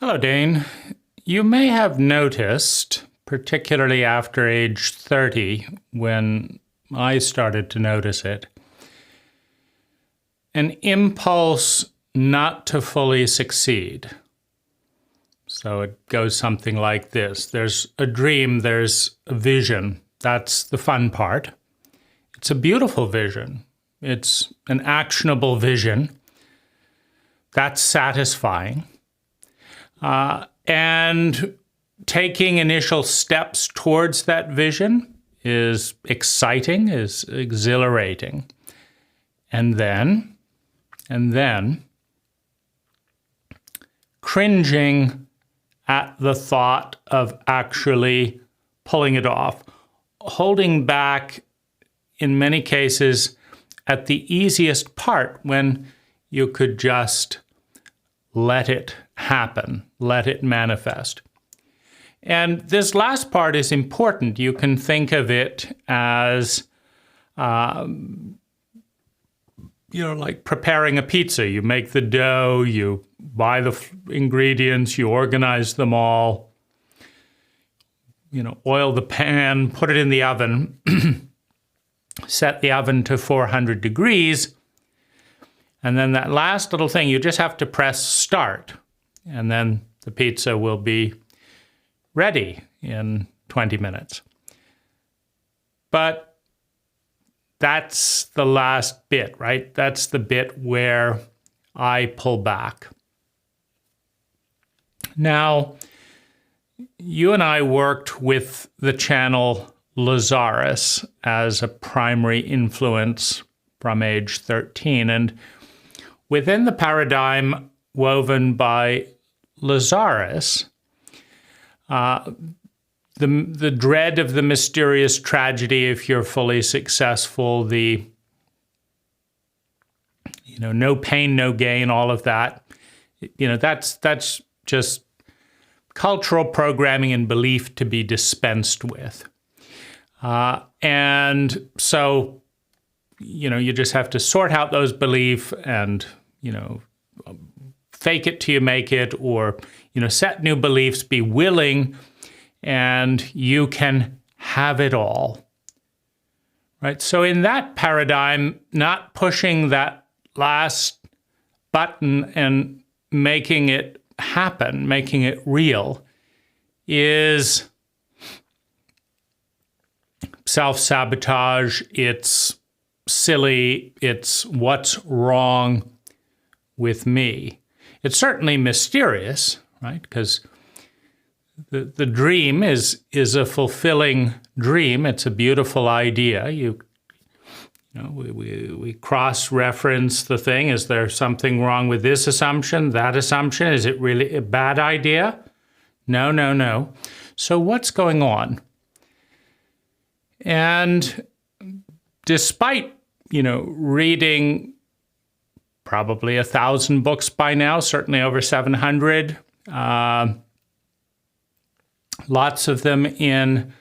Hello, Dane. You may have noticed, particularly after age 30, when I started to notice it, an impulse not to fully succeed. So it goes something like this. There's a dream, there's a vision. That's the fun part. It's a beautiful vision. It's an actionable vision. That's satisfying. And taking initial steps towards that vision is exciting, is exhilarating. And then cringing at the thought of actually pulling it off, holding back in many cases at the easiest part when you could just let it happen, let it manifest. And this last part is important. You can think of it as, like preparing a pizza. You make the dough, you buy the ingredients, you organize them all, oil the pan, put it in the oven, set the oven to 400 degrees, and then that last little thing, you just have to press start, and then the pizza will be ready in 20 minutes. But that's the last bit, right? That's the bit where I pull back. Now, you and I worked with the channel Lazarus as a primary influence from age 13. And within the paradigm woven by Lazarus, the dread of the mysterious tragedy if you're fully successful, the no pain, no gain, all of that, that's just cultural programming and belief to be dispensed with. And so, you just have to sort out those beliefs and, fake it till you make it, or, set new beliefs, be willing, and you can have it all. Right? So in that paradigm, not pushing that last button and making it happen, making it real, is self-sabotage. It's silly. It's what's wrong with me. It's certainly mysterious, right? Because the dream is a fulfilling dream. It's a beautiful idea. We cross-reference the thing. Is there something wrong with this assumption, that assumption? Is it really a bad idea? No. So what's going on? And despite, reading probably 1,000 books by now, certainly over 700, lots of them in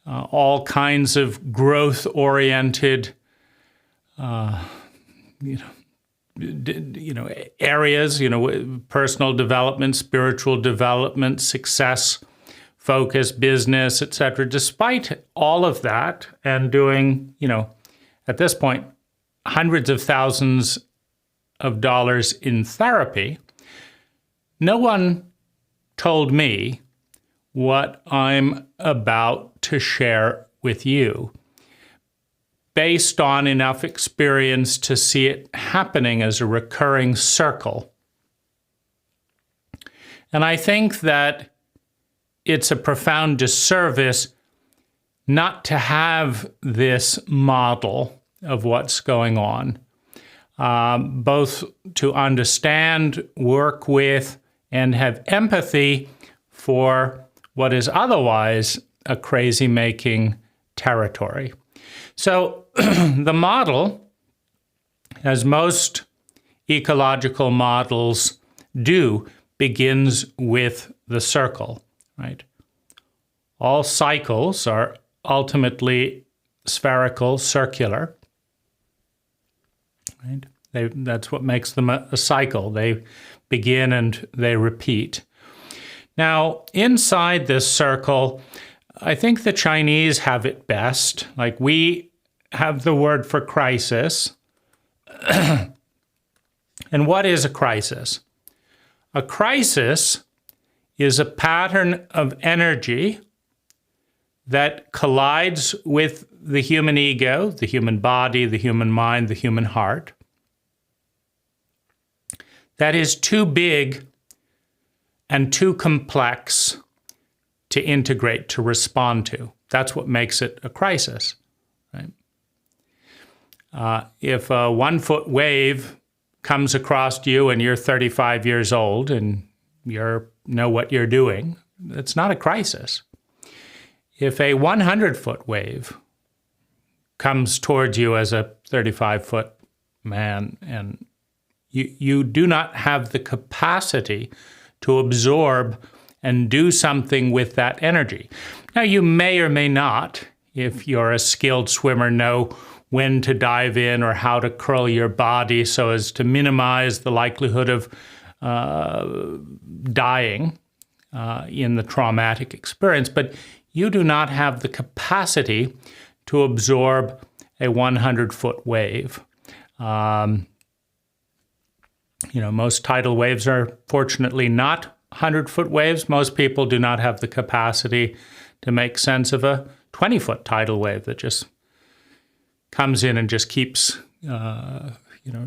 all kinds of growth-oriented, areas, personal development, spiritual development, success, focus, business, etc. Despite all of that, and doing, at this point, hundreds of thousands of dollars in therapy, no one told me what I'm about to share with you, based on enough experience to see it happening as a recurring circle. And I think that it's a profound disservice not to have this model of what's going on, both to understand, work with, and have empathy for what is otherwise a crazy-making territory. So the model, as most ecological models do, begins with the circle, right? All cycles are ultimately spherical, circular, right? That's what makes them a cycle. They begin and they repeat. Now, inside this circle, I think the Chinese have it best. Like, we have the word for crisis. And what is a crisis? A crisis is a pattern of energy that collides with the human ego, the human body, the human mind, the human heart, that is too big and too complex to integrate, to respond to. That's what makes it a crisis, right? If a 1-foot wave comes across you and you're 35 years old and you know what you're doing, it's not a crisis. If a 100-foot wave comes towards you as a 35-foot man and you do not have the capacity to absorb and do something with that energy. Now, you may or may not, if you're a skilled swimmer, know when to dive in or how to curl your body so as to minimize the likelihood of dying in the traumatic experience. But you do not have the capacity to absorb a 100-foot wave. Most tidal waves are fortunately not 100-foot waves. Most people do not have the capacity to make sense of a 20-foot tidal wave that just comes in and just keeps,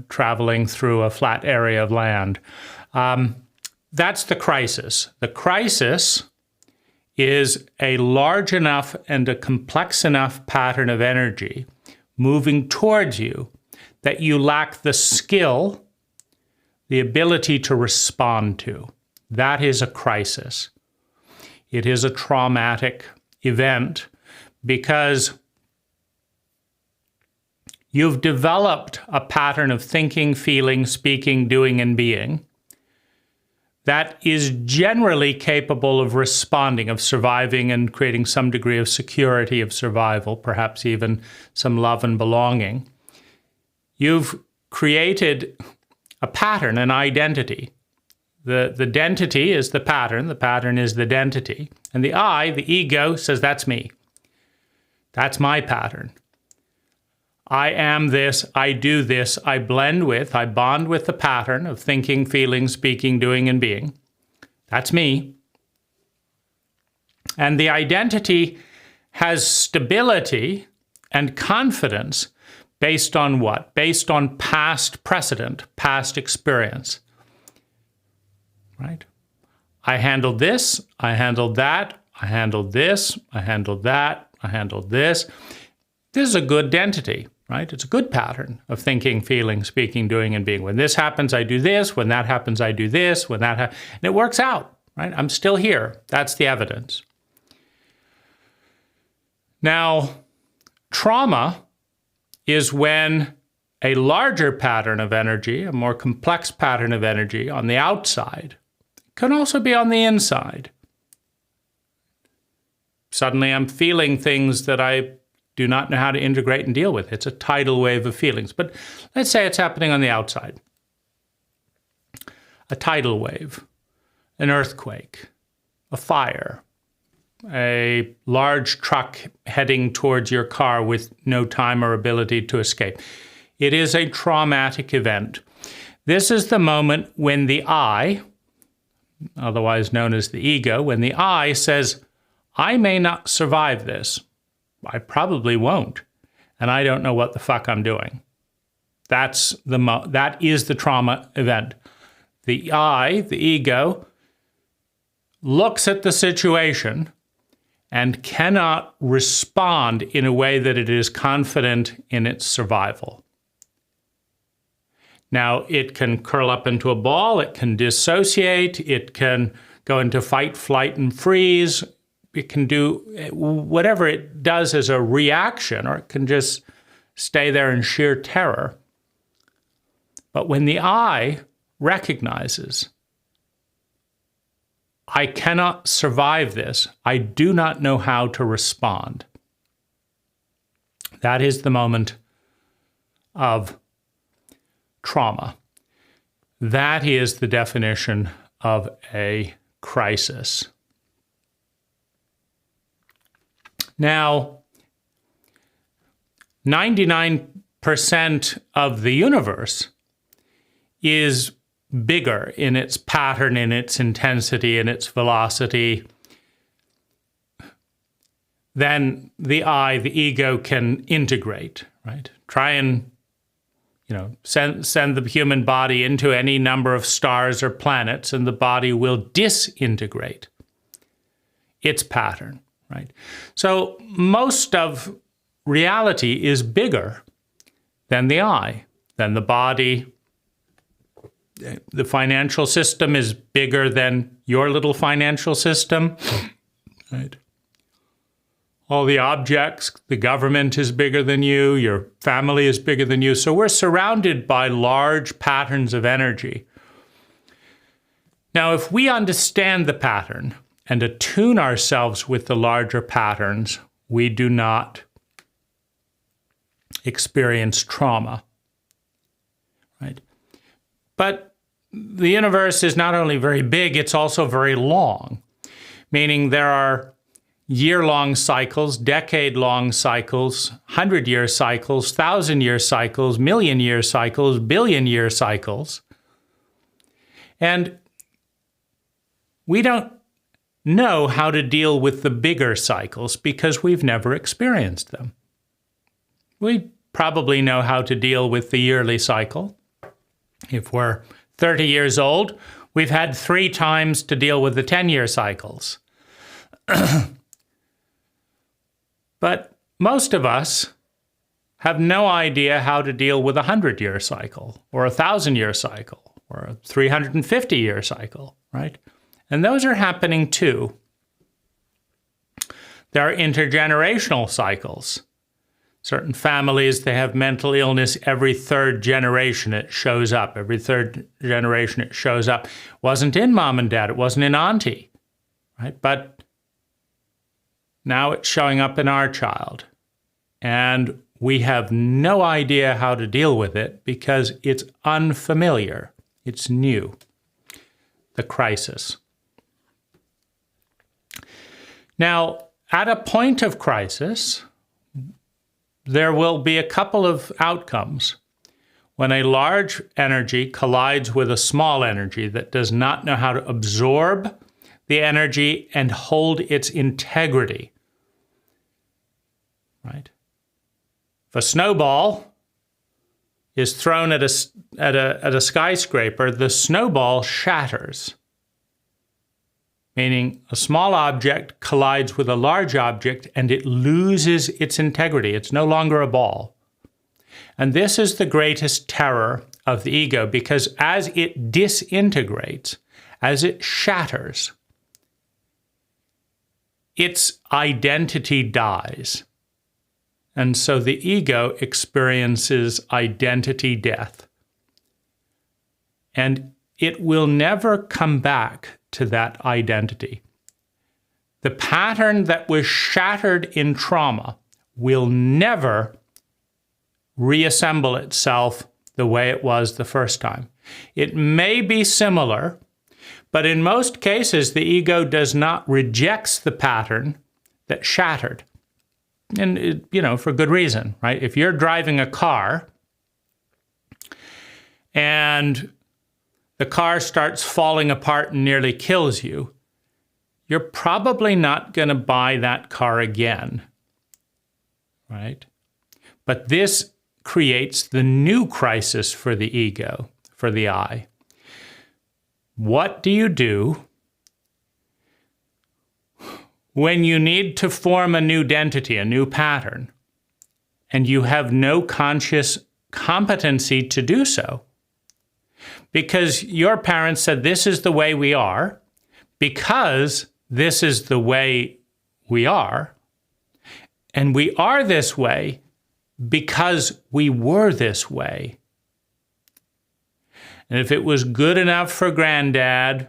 traveling through a flat area of land. That's the crisis. The crisis is a large enough and a complex enough pattern of energy moving towards you that you lack the skill, the ability to respond to. That is a crisis. It is a traumatic event because you've developed a pattern of thinking, feeling, speaking, doing, and being that is generally capable of responding, of surviving and creating some degree of security of survival, perhaps even some love and belonging. You've created a pattern, an identity. The identity is the pattern is the identity. And the I, the ego, says, that's me. That's my pattern. I am this, I do this, I blend with, I bond with the pattern of thinking, feeling, speaking, doing, and being. That's me. And the identity has stability and confidence based on what? Based on past precedent, past experience. Right? I handled this, I handled that, I handled this, I handled that, I handled this. This is a good identity. Right? It's a good pattern of thinking, feeling, speaking, doing, and being. When this happens, I do this. When that happens, I do this. When that and it works out. Right? I'm still here. That's the evidence. Now, trauma is when a larger pattern of energy, a more complex pattern of energy on the outside, can also be on the inside. Suddenly, I'm feeling things that I do not know how to integrate and deal with. It's a tidal wave of feelings. But let's say it's happening on the outside. A tidal wave, an earthquake, a fire, a large truck heading towards your car with no time or ability to escape. It is a traumatic event. This is the moment when the I, otherwise known as the ego, when the I says, I may not survive this. I probably won't, and I don't know what the fuck I'm doing. That is the trauma event. The I, the ego, looks at the situation and cannot respond in a way that it is confident in its survival. Now, it can curl up into a ball, it can dissociate, it can go into fight, flight, and freeze. It can do whatever it does as a reaction, or it can just stay there in sheer terror. But when the I recognizes, I cannot survive this, I do not know how to respond, that is the moment of trauma. That is the definition of a crisis. Now, 99% of the universe is bigger in its pattern, in its intensity, in its velocity than the I, the ego, can integrate, right? Try and, send the human body into any number of stars or planets, and the body will disintegrate its pattern, right? So most of reality is bigger than the I, than the body. The financial system is bigger than your little financial system, right? All the objects, the government is bigger than you, your family is bigger than you. So we're surrounded by large patterns of energy. Now, if we understand the pattern and attune ourselves with the larger patterns, we do not experience trauma, right? But the universe is not only very big, it's also very long, meaning there are year-long cycles, decade-long cycles, 100-year cycles, 1,000-year cycles, million-year cycles, billion-year cycles. And we don't know how to deal with the bigger cycles because we've never experienced them. We probably know how to deal with the yearly cycle. If we're 30 years old, we've had 3 times to deal with the 10-year cycles. But most of us have no idea how to deal with a 100-year cycle or a 1,000-year cycle or a 350-year cycle, right? And those are happening too. There are intergenerational cycles. Certain families, they have mental illness every 3rd generation it shows up. Every 3rd generation it shows up. It wasn't in mom and dad, it wasn't in auntie, right? But now it's showing up in our child. And we have no idea how to deal with it because it's unfamiliar. It's new. The crisis. Now, at a point of crisis, there will be a couple of outcomes. When a large energy collides with a small energy that does not know how to absorb the energy and hold its integrity, right? If a snowball is thrown at a skyscraper, the snowball shatters, meaning a small object collides with a large object and it loses its integrity. It's no longer a ball. And this is the greatest terror of the ego, because as it disintegrates, as it shatters, its identity dies. And so the ego experiences identity death. And it will never come back to that identity. The pattern that was shattered in trauma will never reassemble itself the way it was the first time. It may be similar, but in most cases, the ego does not reject the pattern that shattered. And, for good reason, right? If you're driving a car and the car starts falling apart and nearly kills you, you're probably not going to buy that car again, right? But this creates the new crisis for the ego, for the I. What do you do when you need to form a new identity, a new pattern, and you have no conscious competency to do so? Because your parents said, this is the way we are, because this is the way we are, and we are this way because we were this way. And if it was good enough for Granddad,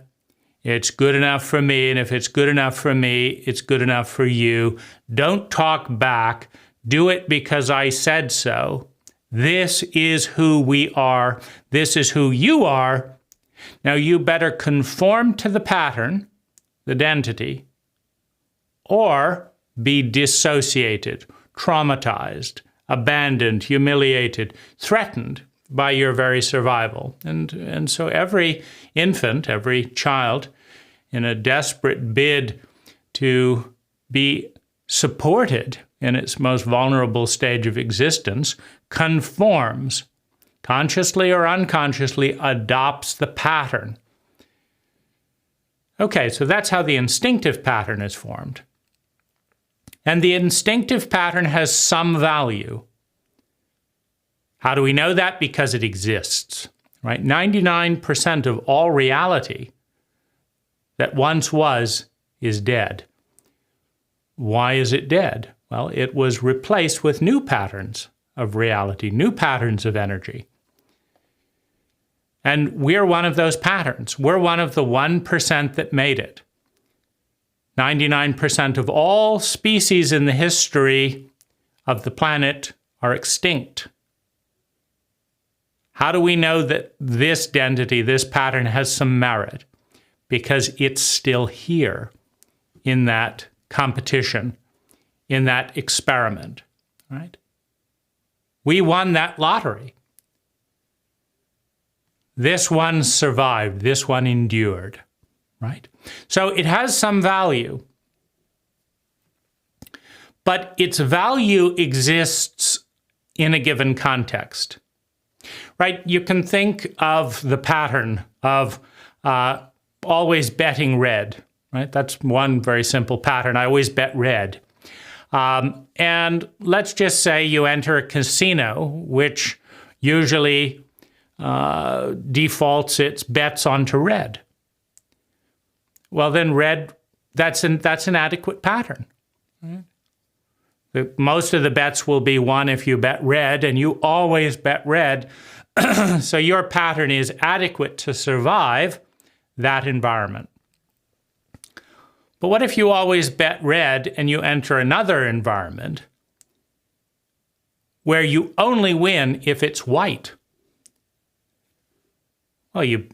it's good enough for me, and if it's good enough for me, it's good enough for you. Don't talk back. Do it because I said so. This is who we are. This is who you are. Now you better conform to the pattern the identity, or be dissociated, traumatized, abandoned, humiliated, threatened by your very survival. And so every infant, every child, in a desperate bid to be supported in its most vulnerable stage of existence, conforms, consciously or unconsciously, adopts the pattern. Okay, so that's how the instinctive pattern is formed. And the instinctive pattern has some value. How do we know that? Because it exists, right? 99% of all reality that once was is dead. Why is it dead? Well, it was replaced with new patterns of reality, new patterns of energy. And we're one of those patterns. We're one of the 1% that made it. 99% of all species in the history of the planet are extinct. How do we know that this identity, this pattern has some merit? Because it's still here in that competition, in that experiment, right? We won that lottery. This one survived, this one endured, right? So it has some value, but its value exists in a given context, right? You can think of the pattern of always betting red, right? That's one very simple pattern. I always bet red. And let's just say you enter a casino, which usually defaults its bets onto red. Well, then red, that's an adequate pattern. Right? Most of the bets will be won if you bet red, and you always bet red. So your pattern is adequate to survive that environment. But what if you always bet red and you enter another environment where you only win if it's white? Well, you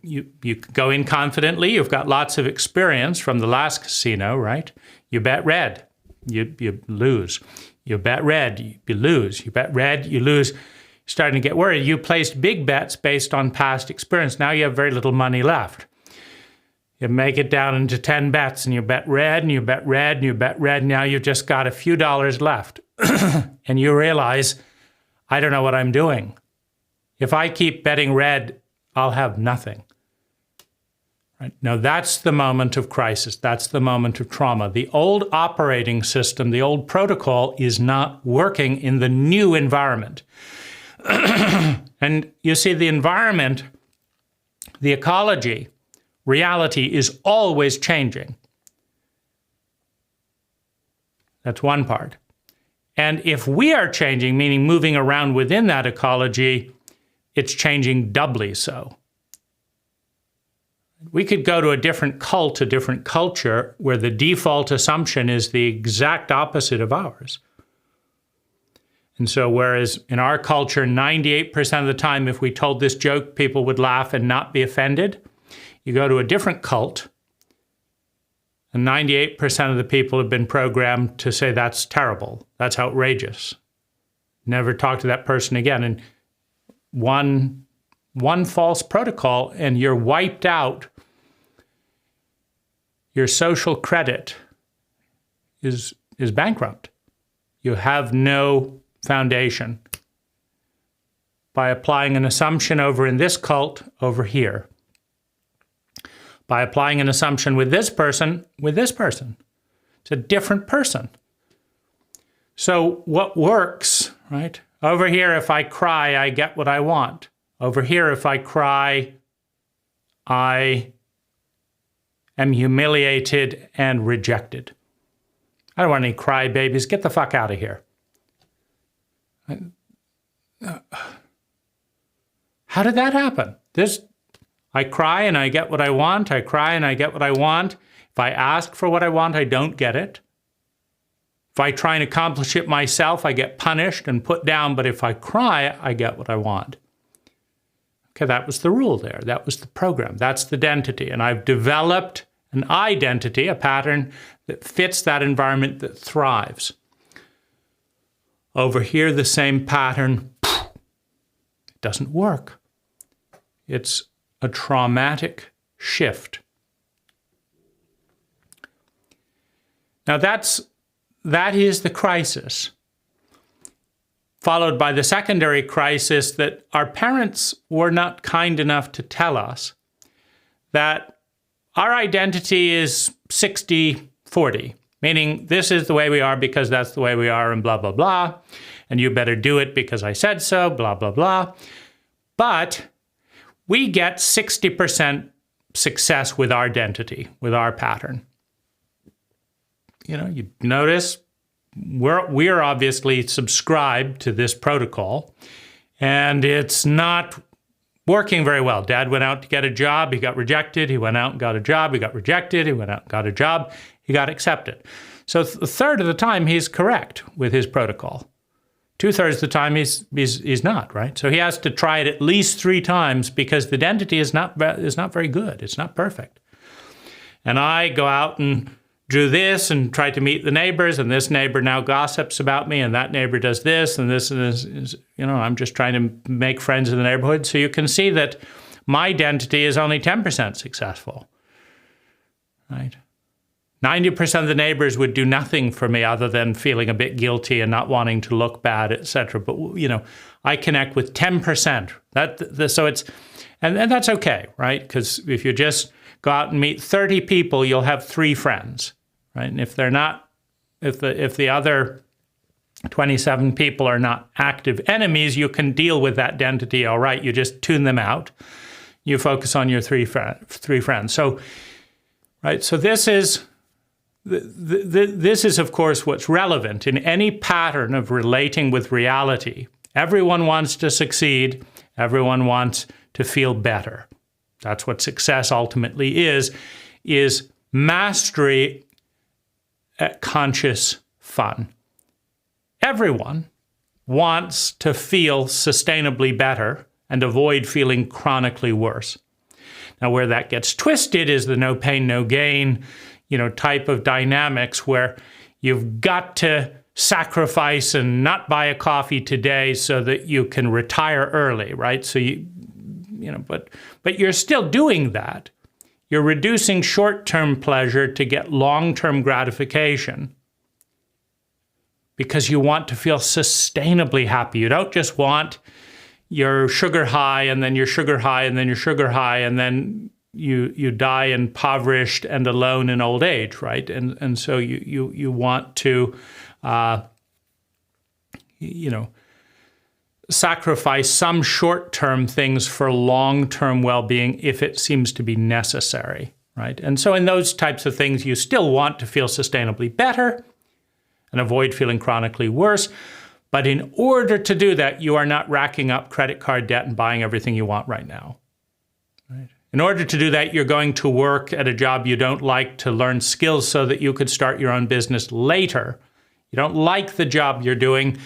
go in confidently. You've got lots of experience from the last casino, right? You bet red, you lose. You bet red, you lose. You bet red, you lose. You're starting to get worried. You placed big bets based on past experience. Now you have very little money left. You make it down into 10 bets, and you bet red, and you bet red, and you bet red. Now you've just got a few dollars left. And you realize, I don't know what I'm doing. If I keep betting red, I'll have nothing. Right? Now that's the moment of crisis. That's the moment of trauma. The old operating system, the old protocol is not working in the new environment. And you see, the environment, the ecology, reality is always changing. That's one part. And if we are changing, meaning moving around within that ecology, it's changing doubly so. We could go to a different cult, a different culture, where the default assumption is the exact opposite of ours. And so whereas in our culture, 98% of the time, if we told this joke, people would laugh and not be offended, you go to a different cult, and 98% of the people have been programmed to say, that's terrible, that's outrageous. Never talk to that person again. And one false protocol, and you're wiped out. Your social credit is bankrupt. You have no foundation. By applying an assumption over in this cult, over here. By applying an assumption with this person, with this person. It's a different person. So what works, right? Over here, if I cry, I get what I want. Over here, if I cry, I am humiliated and rejected. I don't want any crybabies. Get the fuck out of here. How did that happen? I cry and I get what I want. I cry and I get what I want. If I ask for what I want, I don't get it. If I try and accomplish it myself, I get punished and put down. But if I cry, I get what I want. Okay, that was the rule there. That was the program. That's the identity. And I've developed An identity, a pattern that fits that environment, that thrives. Over here, the same pattern, it doesn't work. It's a traumatic shift. Now that is the crisis, followed by the secondary crisis that our parents were not kind enough to tell us that our identity is 60-40, meaning this is the way we are because that's the way we are and blah, blah, blah, and you better do it because I said so, blah, blah, blah. But we get 60% success with our identity, with our pattern. You notice we're obviously subscribed to this protocol, and it's not working very well. Dad went out to get a job, he got rejected. He went out and got a job, he got rejected. He went out and got a job, he got accepted. So a third of the time he's correct with his protocol. 2/3 of the time he's not, right? So he has to try it at least 3 times because the identity is not very good. It's not perfect. And I go out and do this and try to meet the neighbors, and this neighbor now gossips about me, and that neighbor does this, and this is, I'm just trying to make friends in the neighborhood. So you can see that my identity is only 10% successful, right? 90% of the neighbors would do nothing for me other than feeling a bit guilty and not wanting to look bad, etc. But, I connect with 10%. So it's, and that's okay, right? Because if you just go out and meet 30 people, you'll have 3 friends. Right? And if they're not, if the other 27 people are not active enemies, you can deal with that identity all right. You just tune them out. You focus on your 3 friends. So, right. So this is of course what's relevant in any pattern of relating with reality. Everyone wants to succeed. Everyone wants to feel better. That's what success ultimately is mastery at conscious fun. Everyone wants to feel sustainably better and avoid feeling chronically worse. Now, where that gets twisted is the no pain, no gain, type of dynamics where you've got to sacrifice and not buy a coffee today so that you can retire early, right? So but you're still doing that. You're reducing short-term pleasure to get long-term gratification because you want to feel sustainably happy. You don't just want your sugar high and then your sugar high and then your sugar high and then you die impoverished and alone in old age, right? And so you want to sacrifice some short-term things for long-term well-being if it seems to be necessary, right? And so in those types of things, you still want to feel sustainably better and avoid feeling chronically worse. But in order to do that, you are not racking up credit card debt and buying everything you want right now, right? In order to do that, you're going to work at a job you don't like to learn skills so that you could start your own business later. You don't like the job you're doing,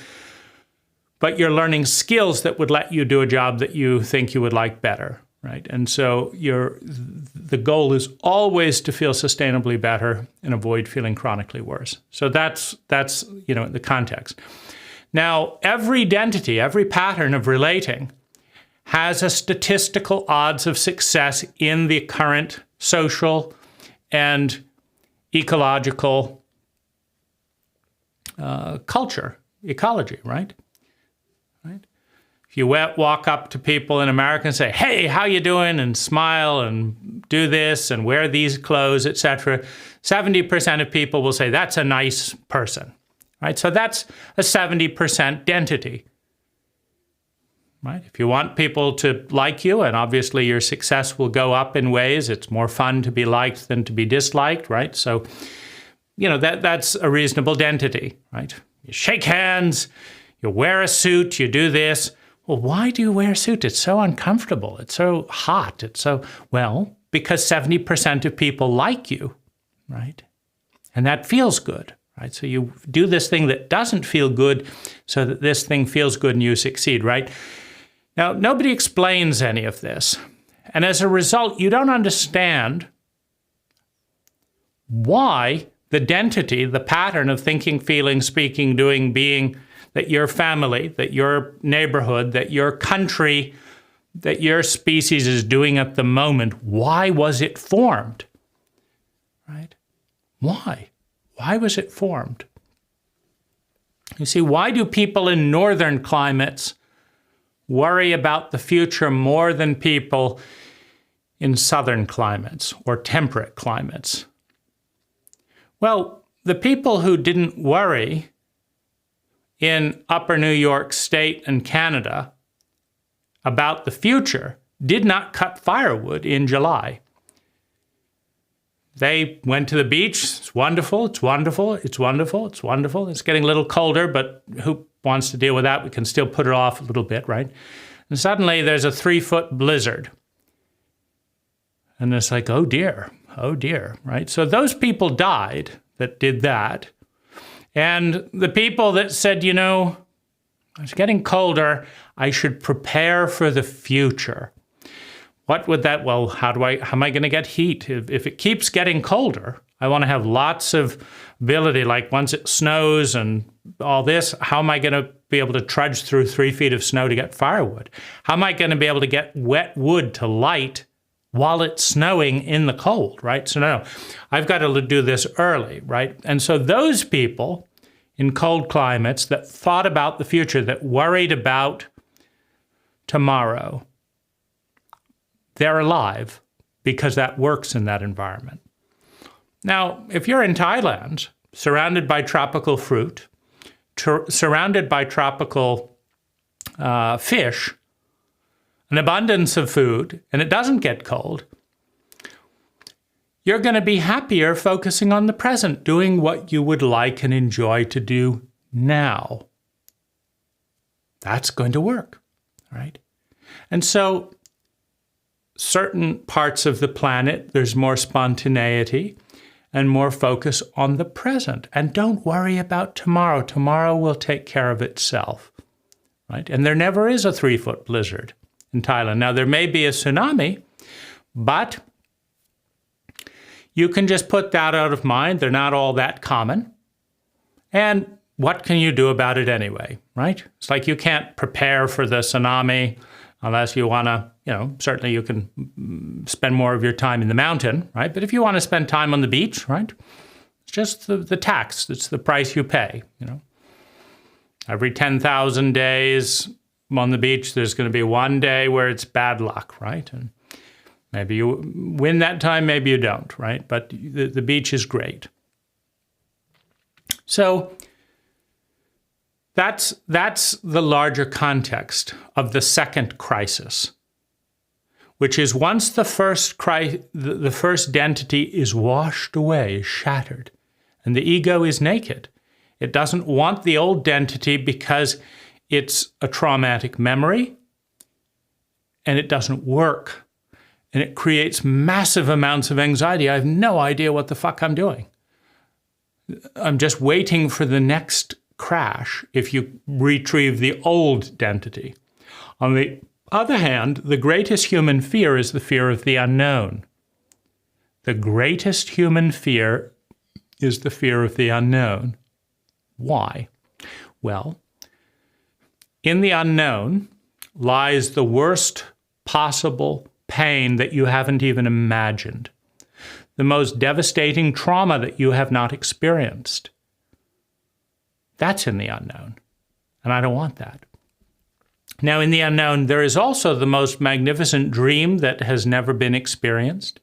but you're learning skills that would let you do a job that you think you would like better, right? And so the goal is always to feel sustainably better and avoid feeling chronically worse. So that's the context. Now, every identity, every pattern of relating has a statistical odds of success in the current social and ecological ecology, right? If you walk up to people in America and say, "Hey, how you doing?" and smile and do this and wear these clothes, etc., 70% of people will say, "That's a nice person," right? So that's a 70% identity, right? If you want people to like you, and obviously your success will go up in ways, it's more fun to be liked than to be disliked, right? So, that's a reasonable identity, right? You shake hands, you wear a suit, you do this. Well, why do you wear a suit? It's so uncomfortable. It's so hot. Because 70% of people like you, right? And that feels good, right? So you do this thing that doesn't feel good so that this thing feels good and you succeed, right? Now, nobody explains any of this. And as a result, you don't understand why the identity, the pattern of thinking, feeling, speaking, doing, being, that your family, that your neighborhood, that your country, that your species is doing at the moment, why was it formed? Right? Why? Why was it formed? You see, why do people in northern climates worry about the future more than people in southern climates or temperate climates? Well, the people who didn't worry in upper New York State and Canada about the future did not cut firewood in July. They went to the beach. It's wonderful, it's wonderful, it's wonderful, it's wonderful. It's getting a little colder, but who wants to deal with that? We can still put it off a little bit, right? And suddenly there's a 3-foot blizzard. And it's like, oh dear, right? So those people died that did that. And the people that said, you know, it's getting colder, I should prepare for the future. What would that, well, how am I going to get heat? If it keeps getting colder, I want to have lots of ability, like once it snows and all this, how am I going to be able to trudge through 3 feet of snow to get firewood? How am I going to be able to get wet wood to light while it's snowing in the cold, right? So no, I've got to do this early, right? And so those people in cold climates that thought about the future, that worried about tomorrow, they're alive because that works in that environment. Now, if you're in Thailand, surrounded by tropical fruit, surrounded by tropical fish, an abundance of food, and it doesn't get cold, you're going to be happier focusing on the present, doing what you would like and enjoy to do now. That's going to work, right? And so certain parts of the planet, there's more spontaneity and more focus on the present. And don't worry about tomorrow. Tomorrow will take care of itself, right? And there never is a 3-foot blizzard in Thailand. Now, there may be a tsunami, but you can just put that out of mind. They're not all that common. And what can you do about it anyway, right? It's like you can't prepare for the tsunami unless you want to, certainly you can spend more of your time in the mountain, right? But if you want to spend time on the beach, right? It's just the tax. It's the price you pay, Every 10,000 days on the beach, there's going to be one day where it's bad luck, right? And maybe you win that time, maybe you don't, right? But the beach is great. So that's the larger context of the second crisis, which is once the first identity is washed away, is shattered, and the ego is naked. It doesn't want the old identity because it's a traumatic memory, and it doesn't work. And it creates massive amounts of anxiety. I have no idea what the fuck I'm doing. I'm just waiting for the next crash if you retrieve the old identity. On the other hand, the greatest human fear is the fear of the unknown. The greatest human fear is the fear of the unknown. Why? Well, in the unknown lies the worst possible pain that you haven't even imagined, the most devastating trauma that you have not experienced. That's in the unknown, and I don't want that. Now, in the unknown, there is also the most magnificent dream that has never been experienced.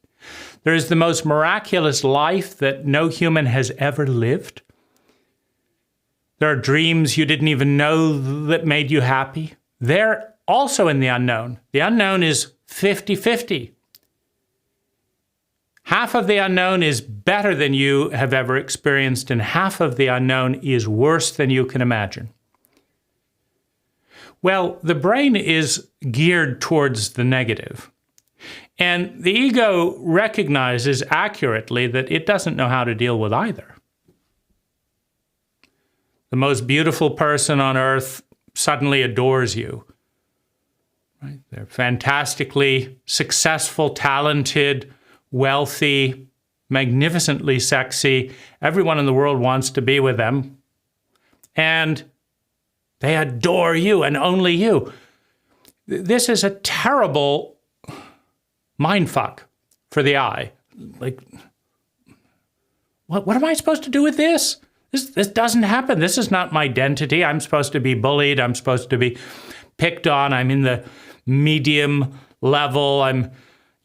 There is the most miraculous life that no human has ever lived. There are dreams you didn't even know that made you happy. They're also in the unknown. The unknown is 50-50. Half of the unknown is better than you have ever experienced, and half of the unknown is worse than you can imagine. Well, the brain is geared towards the negative. And the ego recognizes accurately that it doesn't know how to deal with either. The most beautiful person on earth suddenly adores you. Right? They're fantastically successful, talented, wealthy, magnificently sexy. Everyone in the world wants to be with them. And they adore you and only you. This is a terrible mindfuck for the eye. Like, what am I supposed to do with this? This doesn't happen. This is not my identity. I'm supposed to be bullied. I'm supposed to be picked on. I'm in the medium level. I'm,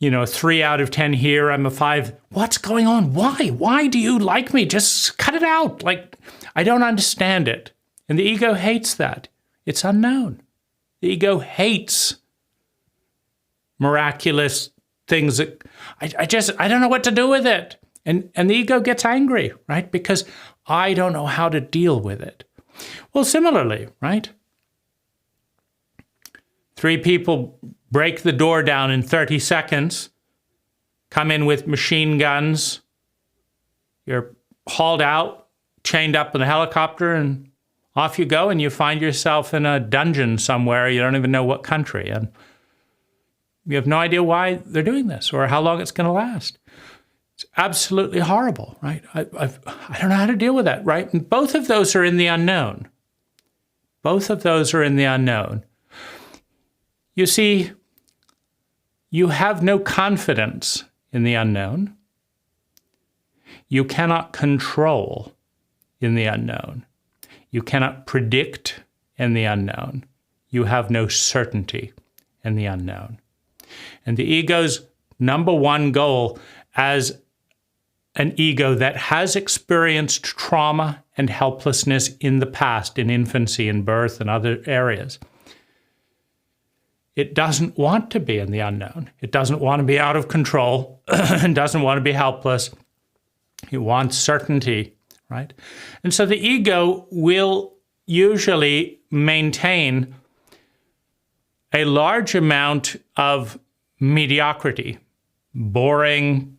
3 out of 10 here. I'm a 5. What's going on? Why? Why do you like me? Just cut it out. Like, I don't understand it. And the ego hates that. It's unknown. The ego hates miraculous things that I don't know what to do with it. And the ego gets angry, right? Because I don't know how to deal with it. Well, similarly, right? 3 people break the door down in 30 seconds, come in with machine guns. You're hauled out, chained up in a helicopter, and off you go, and you find yourself in a dungeon somewhere. You don't even know what country. And you have no idea why they're doing this or how long it's going to last. It's absolutely horrible, right? I don't know how to deal with that, right? And both of those are in the unknown. Both of those are in the unknown. You see, you have no confidence in the unknown. You cannot control in the unknown. You cannot predict in the unknown. You have no certainty in the unknown. And the ego's number one goal as an ego that has experienced trauma and helplessness in the past, in infancy and birth and other areas, it doesn't want to be in the unknown. It doesn't want to be out of control and doesn't want to be helpless. It wants certainty, right? And so the ego will usually maintain a large amount of mediocrity, boring,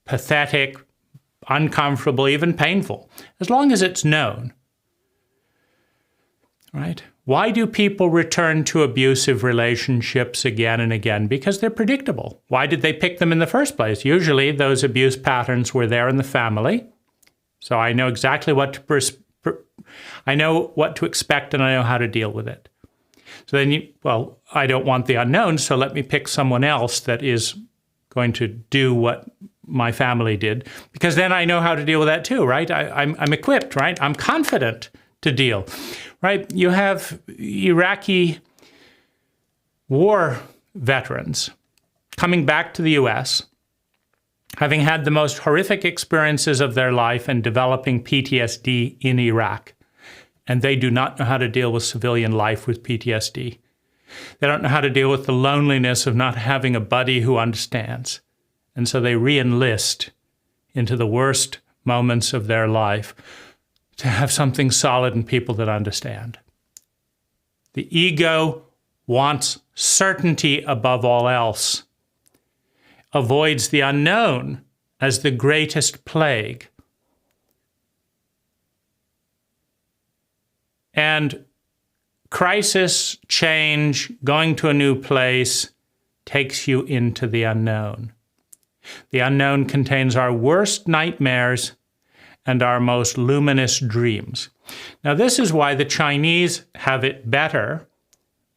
pathetic, uncomfortable, even painful, as long as it's known, right? Why do people return to abusive relationships again and again? Because they're predictable. Why did they pick them in the first place? Usually those abuse patterns were there in the family. So I know exactly what to I know what to expect and I know how to deal with it. So then I don't want the unknown, so let me pick someone else that is going to do what my family did, because then I know how to deal with that too, right? I'm equipped, right? I'm confident to deal, right? You have Iraqi war veterans coming back to the U.S., having had the most horrific experiences of their life and developing PTSD in Iraq. And they do not know how to deal with civilian life with PTSD. They don't know how to deal with the loneliness of not having a buddy who understands. And so they re-enlist into the worst moments of their life to have something solid and people that understand. The ego wants certainty above all else, avoids the unknown as the greatest plague. And crisis, change, going to a new place takes you into the unknown. The unknown contains our worst nightmares and our most luminous dreams. Now, this is why the Chinese have it better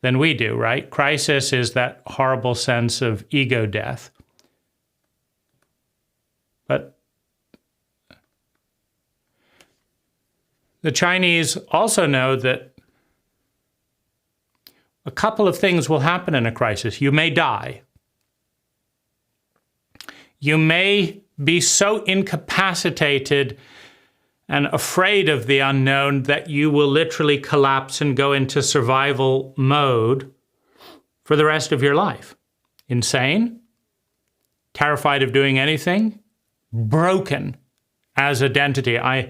than we do, right? Crisis is that horrible sense of ego death. But the Chinese also know that a couple of things will happen in a crisis. You may die. You may be so incapacitated and afraid of the unknown that you will literally collapse and go into survival mode for the rest of your life. Insane, terrified of doing anything, broken as identity. I'm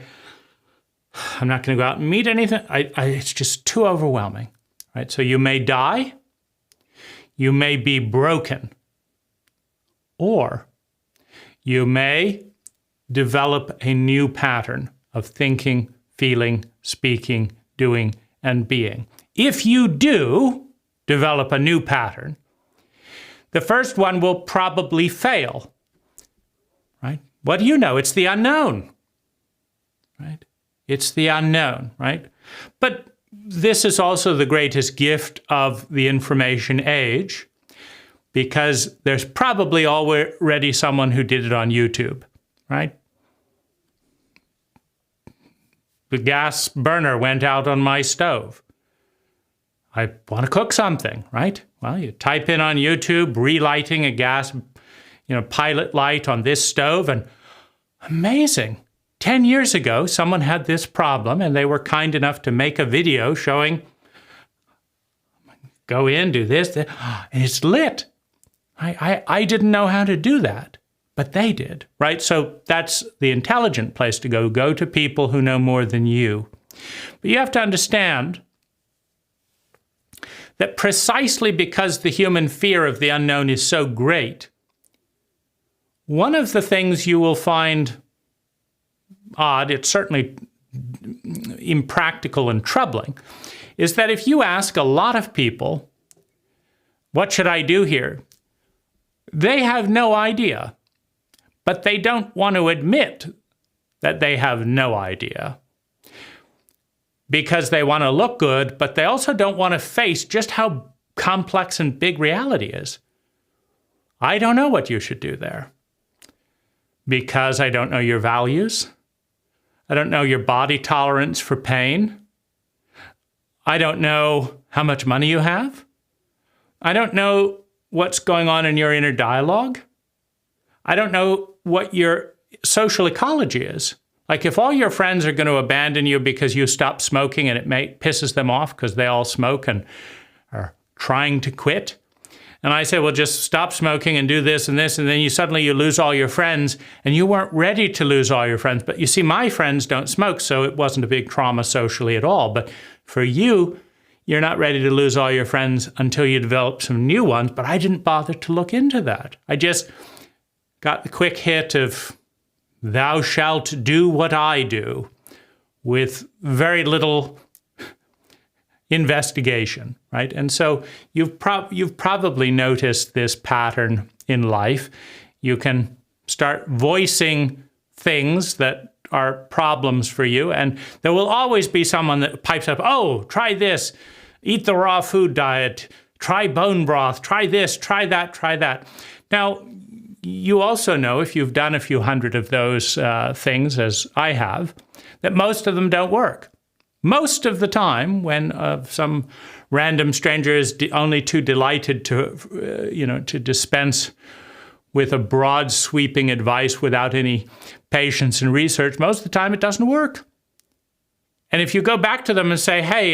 not going to go out and meet anything. It's just too overwhelming, right? So you may die, you may be broken, or you may develop a new pattern of thinking, feeling, speaking, doing, and being. If you do develop a new pattern, the first one will probably fail, right? What do you know? It's the unknown, right? It's the unknown, right? But this is also the greatest gift of the information age, because there's probably already someone who did it on YouTube, right? The gas burner went out on my stove. I want to cook something, right? Well, you type in on YouTube, relighting a gas, pilot light on this stove, and amazing. 10 years ago, someone had this problem, and they were kind enough to make a video showing, go in, do this, and it's lit. I didn't know how to do that, but they did, right? So that's the intelligent place to go. Go to people who know more than you. But you have to understand that precisely because the human fear of the unknown is so great, one of the things you will find odd, it's certainly impractical and troubling, is that if you ask a lot of people, what should I do here? They have no idea, but they don't want to admit that they have no idea because they want to look good, but they also don't want to face just how complex and big reality is. I don't know what you should do there because I don't know your values. I don't know your body tolerance for pain. I don't know how much money you have. I don't know what's going on in your inner dialogue. I don't know what your social ecology is. Like if all your friends are going to abandon you because you stop smoking and it pisses them off because they all smoke and are trying to quit. And I say, well, just stop smoking and do this and this. And then you suddenly lose all your friends and you weren't ready to lose all your friends. But you see, my friends don't smoke, so it wasn't a big trauma socially at all. But for you, you're not ready to lose all your friends until you develop some new ones. But I didn't bother to look into that. I just got the quick hit of thou shalt do what I do with very little investigation, right? And so you've probably noticed this pattern in life. You can start voicing things that are problems for you, and there will always be someone that pipes up, oh, try this, eat the raw food diet, try bone broth, try this, try that, try that. Now, you also know, if you've done a few hundred of those things, as I have, that most of them don't work. Most of the time, when some random stranger is only too delighted to dispense with a broad, sweeping advice without any patience and research, most of the time it doesn't work. And if you go back to them and say, hey,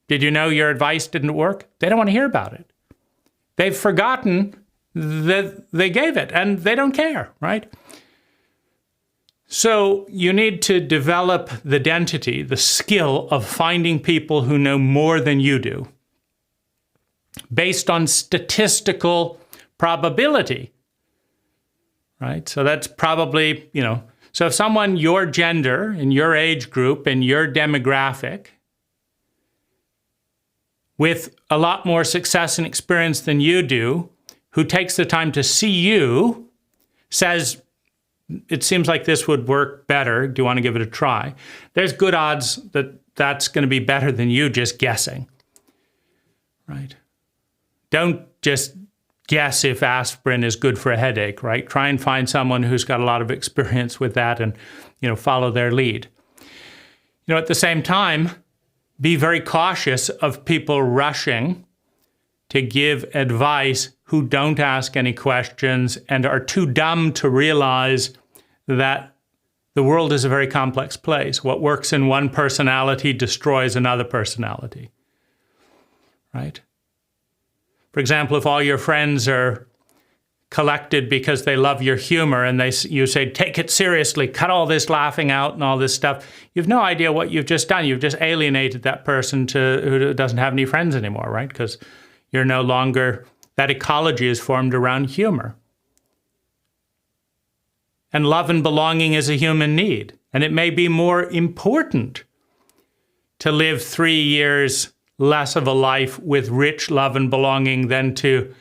did you know your advice didn't work? They don't want to hear about it. They've forgotten that they gave it, and they don't care, right? So you need to develop the identity, the skill of finding people who know more than you do, based on statistical probability, right? So that's probably, so if someone your gender, in your age group, in your demographic, with a lot more success and experience than you do, who takes the time to see you, says, it seems like this would work better. Do you want to give it a try? There's good odds that that's going to be better than you just guessing, right? Don't just guess if aspirin is good for a headache, right? Try and find someone who's got a lot of experience with that and, follow their lead. At the same time, be very cautious of people rushing to give advice who don't ask any questions and are too dumb to realize that the world is a very complex place. What works in one personality destroys another personality, right? For example, if all your friends are collected because they love your humor and you say, take it seriously, cut all this laughing out and all this stuff, you have no idea what you've just done. You've just alienated that person who doesn't have any friends anymore, right? Because you're no longer, that ecology is formed around humor. And love and belonging is a human need. And it may be more important to live 3 years less of a life with rich love and belonging than to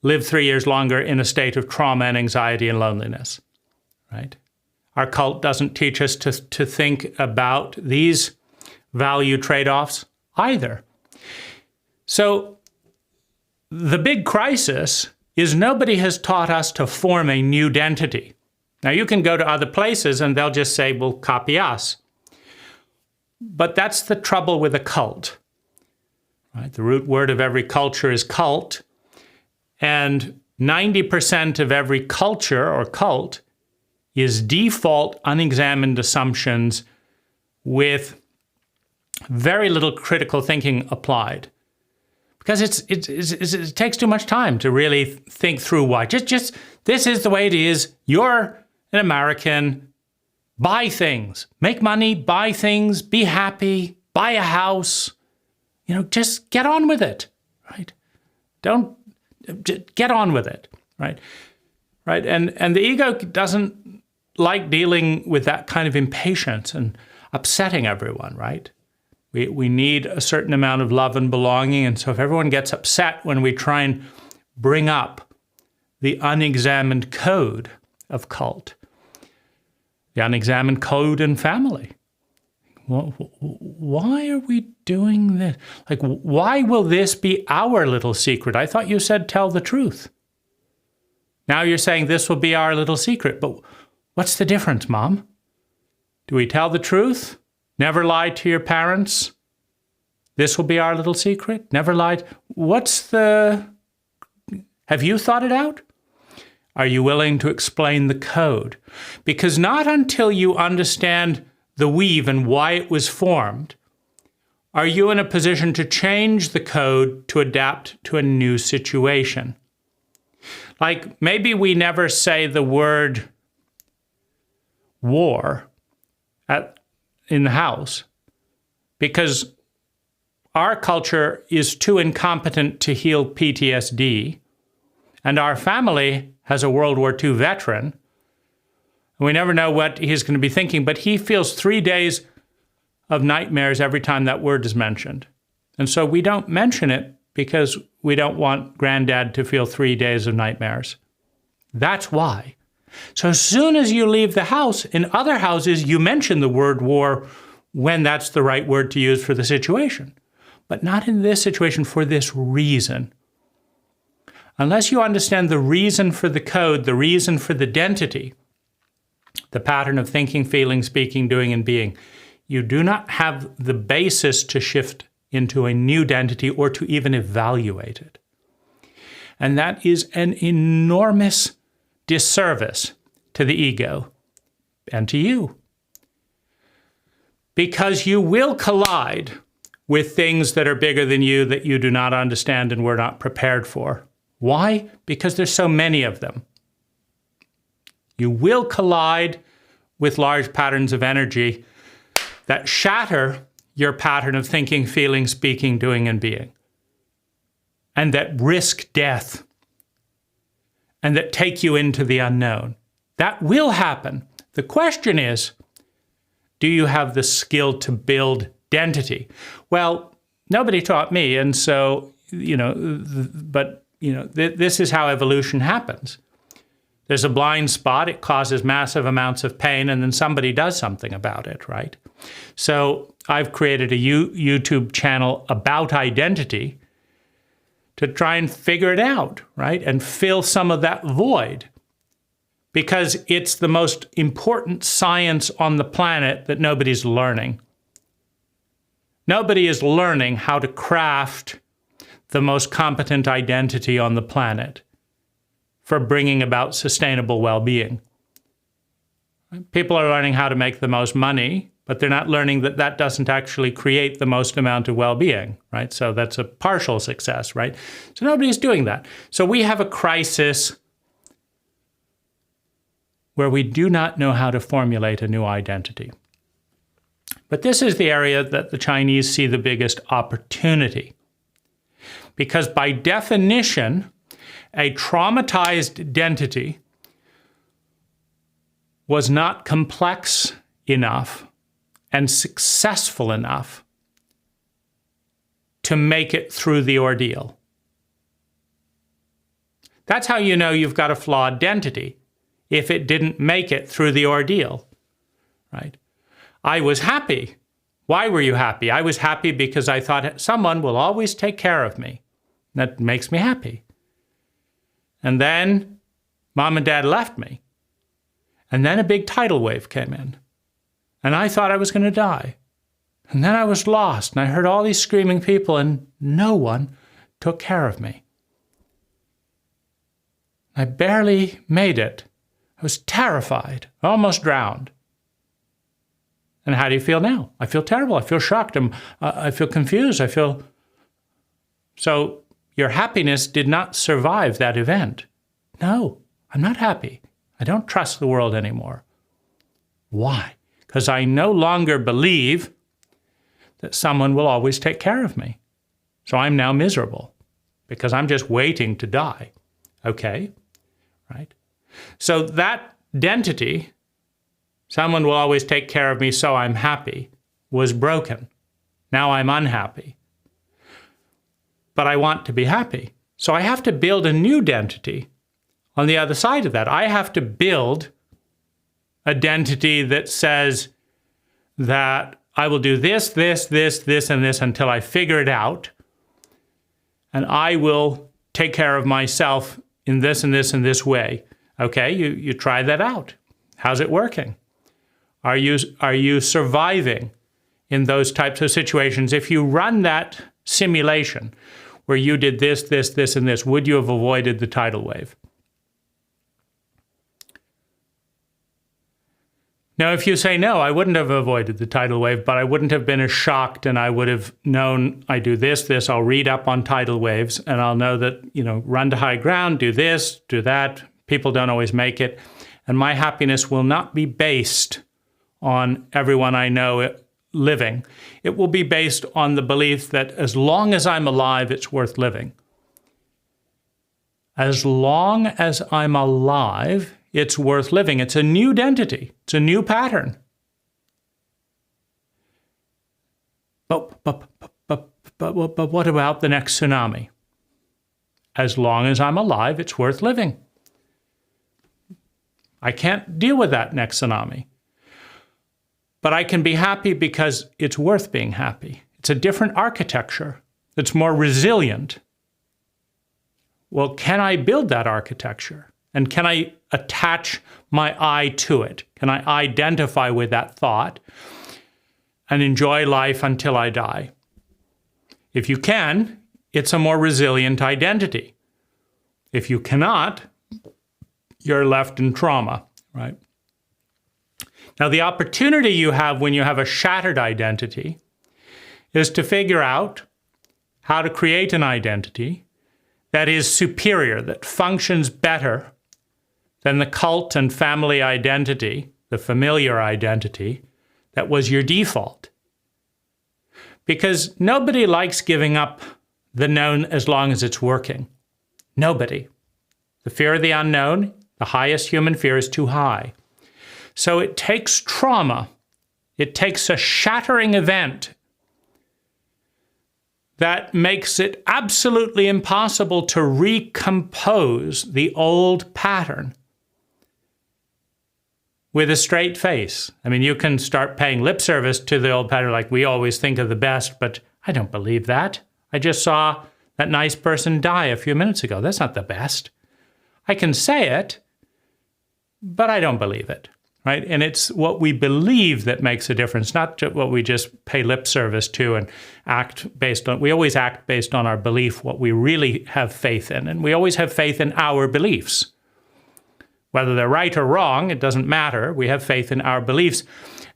live 3 years longer in a state of trauma and anxiety and loneliness, right? Our cult doesn't teach us to think about these value trade-offs either. So the big crisis is nobody has taught us to form a new identity. Now, you can go to other places and they'll just say, well, copy us. But that's the trouble with a cult, right? The root word of every culture is cult. And 90% of every culture or cult is default unexamined assumptions with very little critical thinking applied. Because it takes too much time to really think through why. Just this is the way it is. You're an American. Buy things. Make money, buy things, be happy, buy a house. Just get on with it, right? Get on with it, right? Right? And the ego doesn't like dealing with that kind of impatience and upsetting everyone, right? We need a certain amount of love and belonging. And so if everyone gets upset when we try and bring up the unexamined code of cult, the unexamined code in family, why are we doing this? Like, why will this be our little secret? I thought you said tell the truth. Now you're saying this will be our little secret. But what's the difference, Mom? Do we tell the truth? Never lie to your parents? This will be our little secret? Never lie? Have you thought it out? Are you willing to explain the code? Because not until you understand the weave and why it was formed are you in a position to change the code to adapt to a new situation. Like, maybe we never say the word war in the house because our culture is too incompetent to heal PTSD, and our family has a World War II veteran. We never know what he's going to be thinking, but he feels 3 days of nightmares every time that word is mentioned. And so we don't mention it because we don't want granddad to feel 3 days of nightmares. That's why. So as soon as you leave the house, in other houses, you mention the word war when that's the right word to use for the situation. But not in this situation for this reason. Unless you understand the reason for the code, the reason for the identity, the pattern of thinking, feeling, speaking, doing, and being, you do not have the basis to shift into a new identity or to even evaluate it. And that is an enormous disservice to the ego and to you. Because you will collide with things that are bigger than you that you do not understand and were not prepared for. Why? Because there's so many of them. You will collide with large patterns of energy that shatter your pattern of thinking, feeling, speaking, doing, and being, and that risk death, and that take you into the unknown. That will happen. The question is, do you have the skill to build identity? Well, nobody taught me, and so, this is how evolution happens. There's a blind spot, it causes massive amounts of pain, and then somebody does something about it, right? So I've created a YouTube channel about identity to try and figure it out, right? And fill some of that void. Because it's the most important science on the planet that nobody's learning. Nobody is learning how to craft the most competent identity on the planet for bringing about sustainable well-being. People are learning how to make the most money, but they're not learning that that doesn't actually create the most amount of well-being, right? So that's a partial success, right? So nobody's doing that. So we have a crisis where we do not know how to formulate a new identity. But this is the area that the Chinese see the biggest opportunity. Because by definition, a traumatized identity was not complex enough and successful enough to make it through the ordeal. That's how you know you've got a flawed identity, if it didn't make it through the ordeal, right? I was happy. Why were you happy? I was happy because I thought someone will always take care of me. That makes me happy. And then Mom and Dad left me. And then a big tidal wave came in. And I thought I was going to die. And then I was lost, and I heard all these screaming people, and no one took care of me. I barely made it. I was terrified, almost drowned. And how do you feel now? I feel terrible. I feel shocked. I feel confused. So your happiness did not survive that event. No, I'm not happy. I don't trust the world anymore. Why? Because I no longer believe that someone will always take care of me. So I'm now miserable because I'm just waiting to die. Okay, right? So that identity, someone will always take care of me, so I'm happy, was broken. Now I'm unhappy. But I want to be happy. So I have to build a new identity on the other side of that. I have to build identity that says that I will do this, this, and this until I figure it out. And I will take care of myself in this and this and this way. Okay, you try that out. How's it working? Are you surviving in those types of situations? If you run that simulation where you did this, this, this, and this, would you have avoided the tidal wave? Now, if you say no, I wouldn't have avoided the tidal wave, but I wouldn't have been as shocked, and I would have known I do this, I'll read up on tidal waves, and I'll know that, run to high ground, do this, do that. People don't always make it. And my happiness will not be based on everyone I know living. It will be based on the belief that as long as I'm alive, it's worth living. As long as I'm alive, it's worth living. It's a new identity. It's a new pattern. But what about the next tsunami? As long as I'm alive, it's worth living. I can't deal with that next tsunami. But I can be happy because it's worth being happy. It's a different architecture. It's more resilient. Well, can I build that architecture? And can I attach my I to it? Can I identify with that thought and enjoy life until I die? If you can, it's a more resilient identity. If you cannot, you're left in trauma, right? Now, the opportunity you have when you have a shattered identity is to figure out how to create an identity that is superior, that functions better than the cult and family identity, the familiar identity, that was your default. Because nobody likes giving up the known as long as it's working. Nobody. The fear of the unknown, the highest human fear, is too high. So it takes trauma. It takes a shattering event that makes it absolutely impossible to recompose the old pattern with a straight face. I mean, you can start paying lip service to the old pattern, like we always think of the best, but I don't believe that. I just saw that nice person die a few minutes ago. That's not the best. I can say it, but I don't believe it, right? And it's what we believe that makes a difference, not what we just pay lip service to and act based on. We always act based on our belief, what we really have faith in. And we always have faith in our beliefs. Whether they're right or wrong, it doesn't matter. We have faith in our beliefs.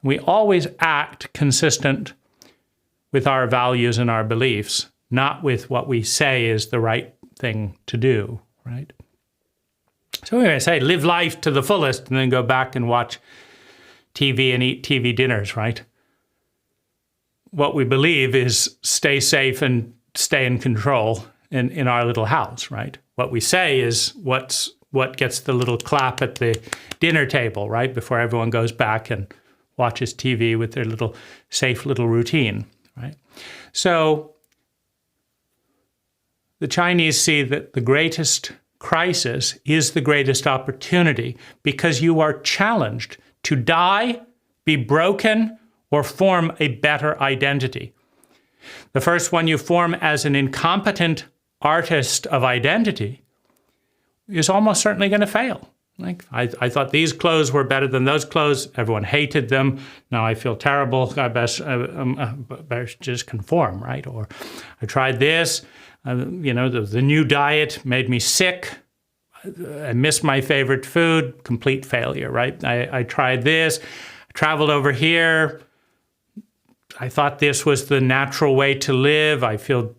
We always act consistent with our values and our beliefs, not with what we say is the right thing to do, right? So anyway, I say live life to the fullest and then go back and watch TV and eat TV dinners, right? What we believe is stay safe and stay in control in our little house, right? What we say is what gets the little clap at the dinner table, right? Before everyone goes back and watches TV with their little safe little routine, right? So the Chinese see that the greatest crisis is the greatest opportunity because you are challenged to die, be broken, or form a better identity. The first one you form as an incompetent artist of identity is almost certainly going to fail. Like, I thought these clothes were better than those clothes. Everyone hated them. Now I feel terrible. I best just conform, right? Or I tried this. The new diet made me sick. I missed my favorite food. Complete failure, right? I tried this. I traveled over here. I thought this was the natural way to live. I feel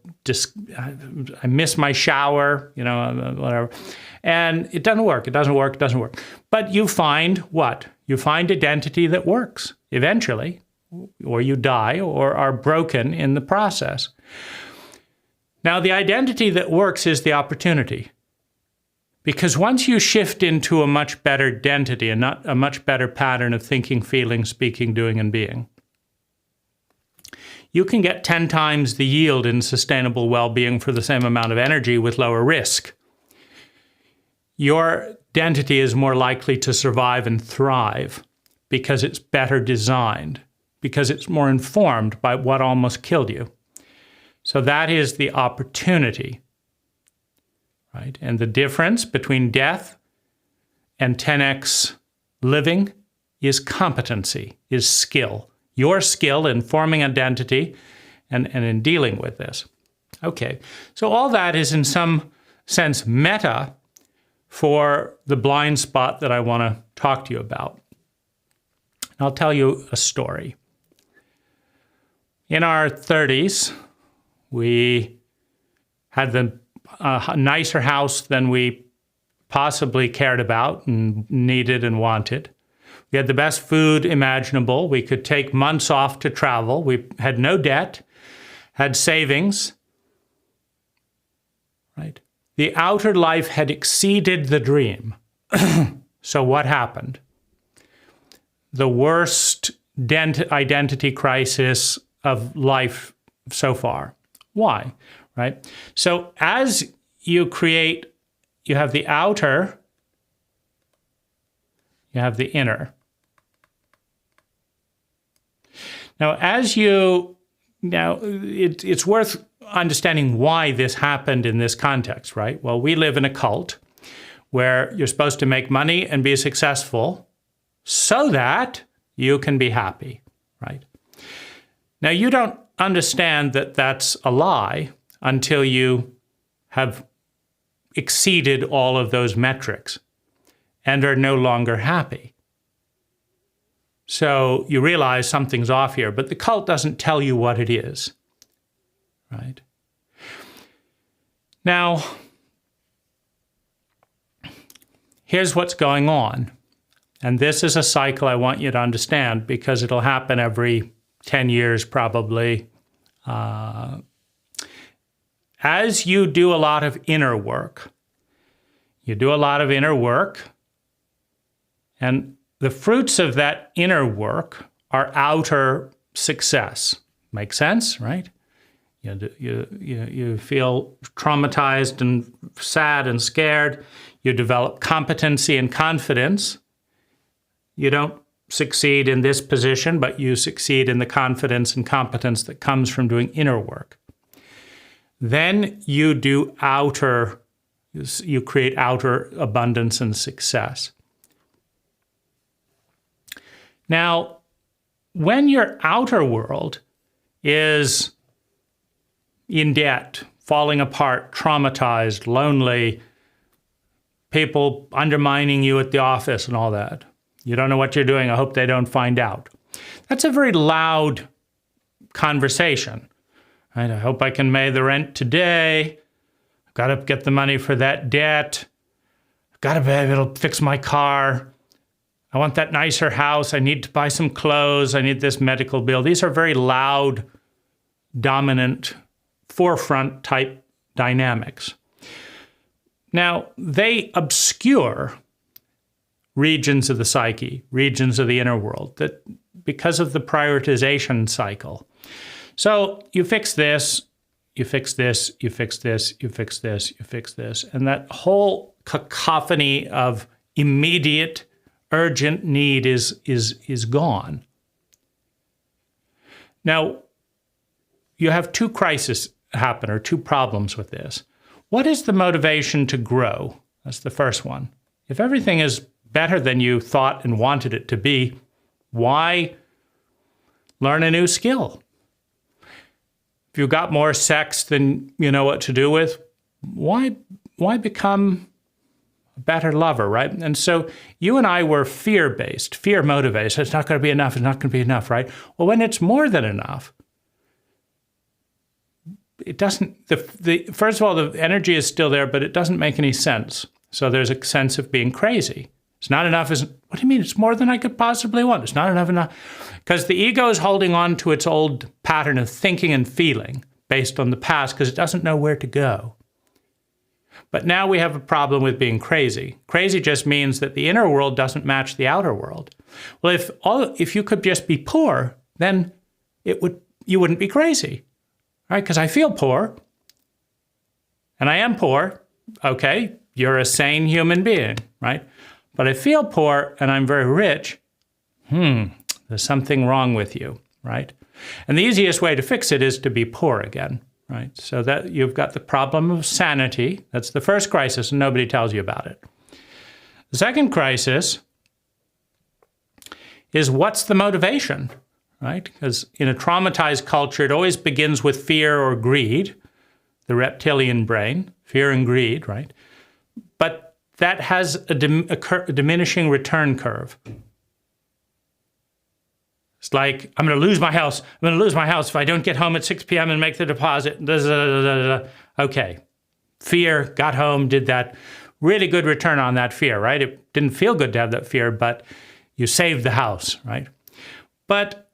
I miss my shower, whatever. And it doesn't work. It doesn't work. It doesn't work. But you find what? You find identity that works eventually, or you die or are broken in the process. Now, the identity that works is the opportunity. Because once you shift into a much better identity and not a much better pattern of thinking, feeling, speaking, doing, and being, you can get 10 times the yield in sustainable well-being for the same amount of energy with lower risk. Your identity is more likely to survive and thrive because it's better designed, because it's more informed by what almost killed you. So that is the opportunity, right? And the difference between death and 10x living is competency, is skill. Your skill in forming identity and in dealing with this. Okay, so all that is in some sense meta for the blind spot that I want to talk to you about. I'll tell you a story. In our 30s, we had a nicer house than we possibly cared about and needed and wanted. We had the best food imaginable. We could take months off to travel. We had no debt, had savings, right? The outer life had exceeded the dream. So what happened? The worst identity crisis of life so far. Why? Right? So as you create, you have the outer, you have the inner. Now, it's worth understanding why this happened in this context, right? Well, we live in a cult where you're supposed to make money and be successful so that you can be happy, right? Now, you don't understand that that's a lie until you have exceeded all of those metrics and are no longer happy. So you realize something's off here, but the cult doesn't tell you what it is, right? Now, here's what's going on. And this is a cycle I want you to understand because it'll happen every 10 years probably. As you do a lot of inner work, and the fruits of that inner work are outer success. Make sense, right? You feel traumatized and sad and scared. You develop competency and confidence. You don't succeed in this position, but you succeed in the confidence and competence that comes from doing inner work. Then you create outer abundance and success. Now, when your outer world is in debt, falling apart, traumatized, lonely, people undermining you at the office and all that, you don't know what you're doing, I hope they don't find out. That's a very loud conversation. Right? I hope I can pay the rent today. I've got to get the money for that debt. I've got to be able to fix my car. I want that nicer house. I need to buy some clothes. I need this medical bill. These are very loud, dominant, forefront type dynamics. Now, they obscure regions of the psyche, regions of the inner world, that because of the prioritization cycle. So you fix this, you fix this, you fix this, you fix this, you fix this, and that whole cacophony of immediate, urgent need is gone. Now, you have two crises happen, or two problems with this. What is the motivation to grow? That's the first one. If everything is better than you thought and wanted it to be, why learn a new skill? If you got more sex than you know what to do with, why become a better lover, right? And so you and I were fear-based, fear-motivated. So it's not going to be enough, it's not going to be enough, right? Well, when it's more than enough, it doesn't, first of all, the energy is still there, but it doesn't make any sense. So there's a sense of being crazy. It's not enough. What do you mean? It's more than I could possibly want. It's not enough. Because the ego is holding on to its old pattern of thinking and feeling based on the past because it doesn't know where to go. But now we have a problem with being crazy. Crazy just means that the inner world doesn't match the outer world. Well, if you could just be poor, then you wouldn't be crazy, right? Because I feel poor, and I am poor. Okay, you're a sane human being, right? But I feel poor and I'm very rich. There's something wrong with you, right? And the easiest way to fix it is to be poor again, right? So that you've got the problem of sanity. That's the first crisis, and nobody tells you about it. The second crisis is what's the motivation, right? Because in a traumatized culture, it always begins with fear or greed, the reptilian brain, fear and greed, right? But that has a diminishing return curve. It's like, I'm going to lose my house. I'm going to lose my house if I don't get home at 6 p.m. and make the deposit. Okay. Fear, got home, did that. Really good return on that fear, right? It didn't feel good to have that fear, but you saved the house, right? But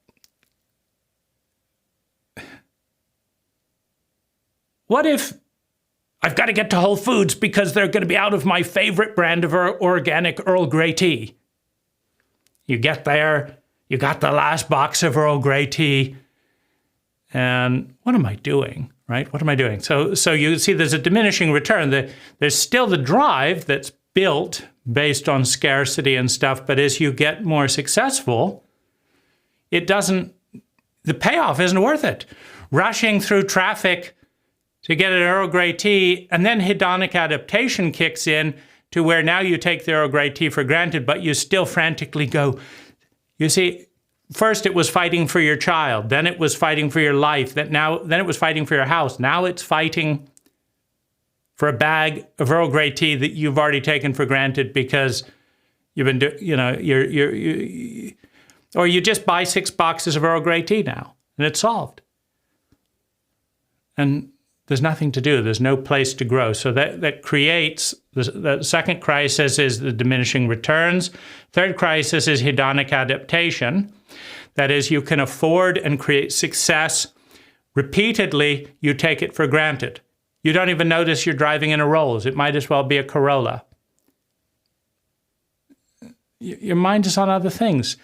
what if I've got to get to Whole Foods because they're going to be out of my favorite brand of organic Earl Grey tea? You get there, you got the last box of Earl Grey tea, and what am I doing, right? What am I doing? So you see there's a diminishing return. There's still the drive that's built based on scarcity and stuff, but as you get more successful, the payoff isn't worth it. Rushing through traffic to get an Earl Grey tea, and then hedonic adaptation kicks in to where now you take the Earl Grey tea for granted, but you still frantically go. You see, first it was fighting for your child, then it was fighting for your life, then it was fighting for your house. Now it's fighting for a bag of Earl Grey tea that you've already taken for granted because you've been, or you just buy 6 boxes of Earl Grey tea now, and it's solved. And there's nothing to do. There's no place to grow. So that creates, the second crisis is the diminishing returns. Third crisis is hedonic adaptation. That is, you can afford and create success. Repeatedly, you take it for granted. You don't even notice you're driving in a Rolls. It might as well be a Corolla. Your mind is on other things.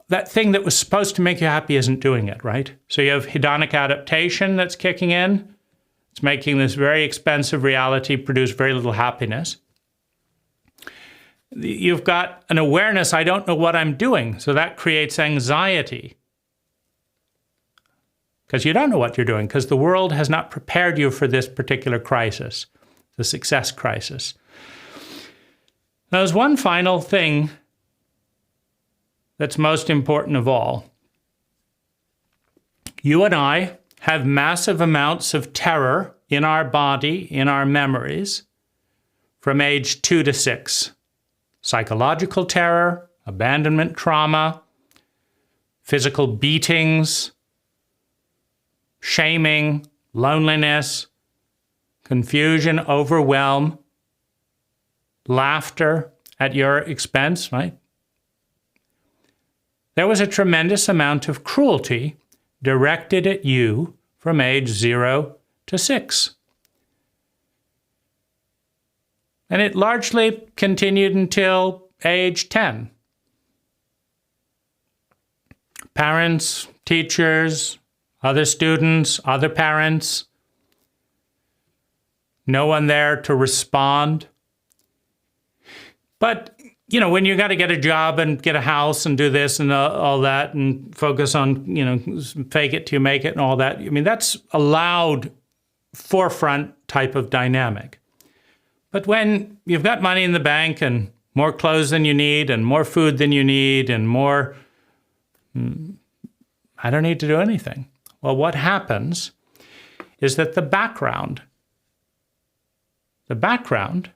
That thing that was supposed to make you happy isn't doing it, right? So you have hedonic adaptation that's kicking in. It's making this very expensive reality produce very little happiness. You've got an awareness, I don't know what I'm doing. So that creates anxiety. Because you don't know what you're doing, because the world has not prepared you for this particular crisis, the success crisis. Now, there's one final thing that's most important of all. You and I have massive amounts of terror in our body, in our memories, from age 2 to 6. Psychological terror, abandonment trauma, physical beatings, shaming, loneliness, confusion, overwhelm, laughter at your expense, right? There was a tremendous amount of cruelty directed at you from age 0 to 6. And it largely continued until age 10. Parents, teachers, other students, other parents no one there to respond. But, when you got to get a job and get a house and do this and all that and focus on, fake it till you make it and all that, that's a loud forefront type of dynamic. But when you've got money in the bank and more clothes than you need and more food than you need and more, I don't need to do anything. Well, what happens is that the background that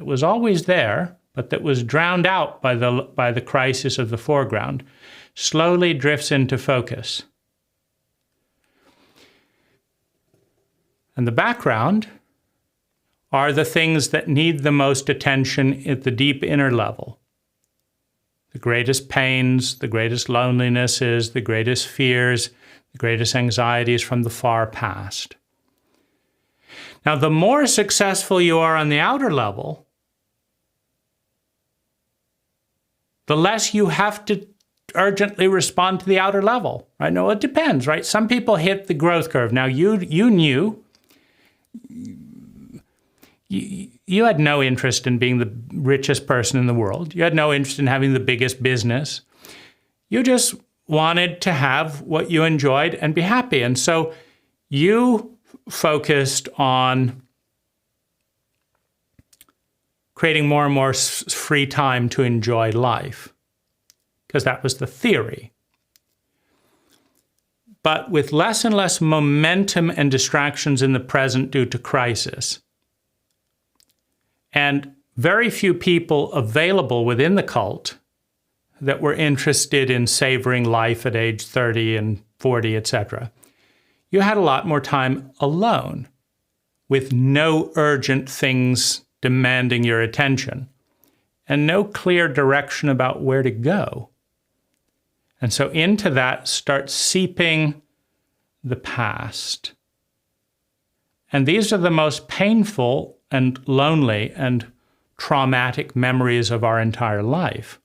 was always there, but that was drowned out by the crisis of the foreground, slowly drifts into focus. And the background are the things that need the most attention at the deep inner level. The greatest pains, the greatest lonelinesses, the greatest fears, the greatest anxieties from the far past. Now, the more successful you are on the outer level, the less you have to urgently respond to the outer level, right? No, it depends, right? Some people hit the growth curve. Now, you knew you had no interest in being the richest person in the world. You had no interest in having the biggest business. You just wanted to have what you enjoyed and be happy. And so you focused on creating more and more free time to enjoy life, because that was the theory. But with less and less momentum and distractions in the present due to crisis, and very few people available within the cult that were interested in savoring life at age 30 and 40, etc., you had a lot more time alone with no urgent things demanding your attention and no clear direction about where to go. And so into that starts seeping the past. And these are the most painful and lonely and traumatic memories of our entire life.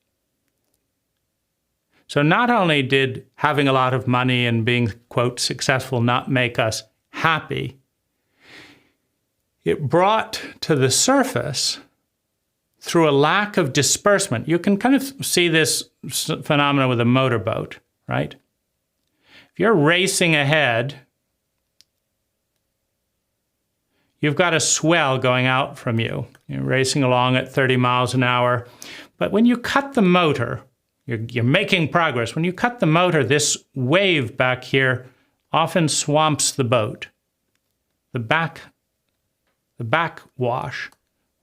So not only did having a lot of money and being, quote, successful not make us happy, it brought to the surface, through a lack of disbursement. You can kind of see this phenomenon with a motorboat, right? If you're racing ahead, you've got a swell going out from you. You're racing along at 30 miles an hour. But when you cut the motor, you're making progress. When you cut the motor, this wave back here often swamps the boat. The backwash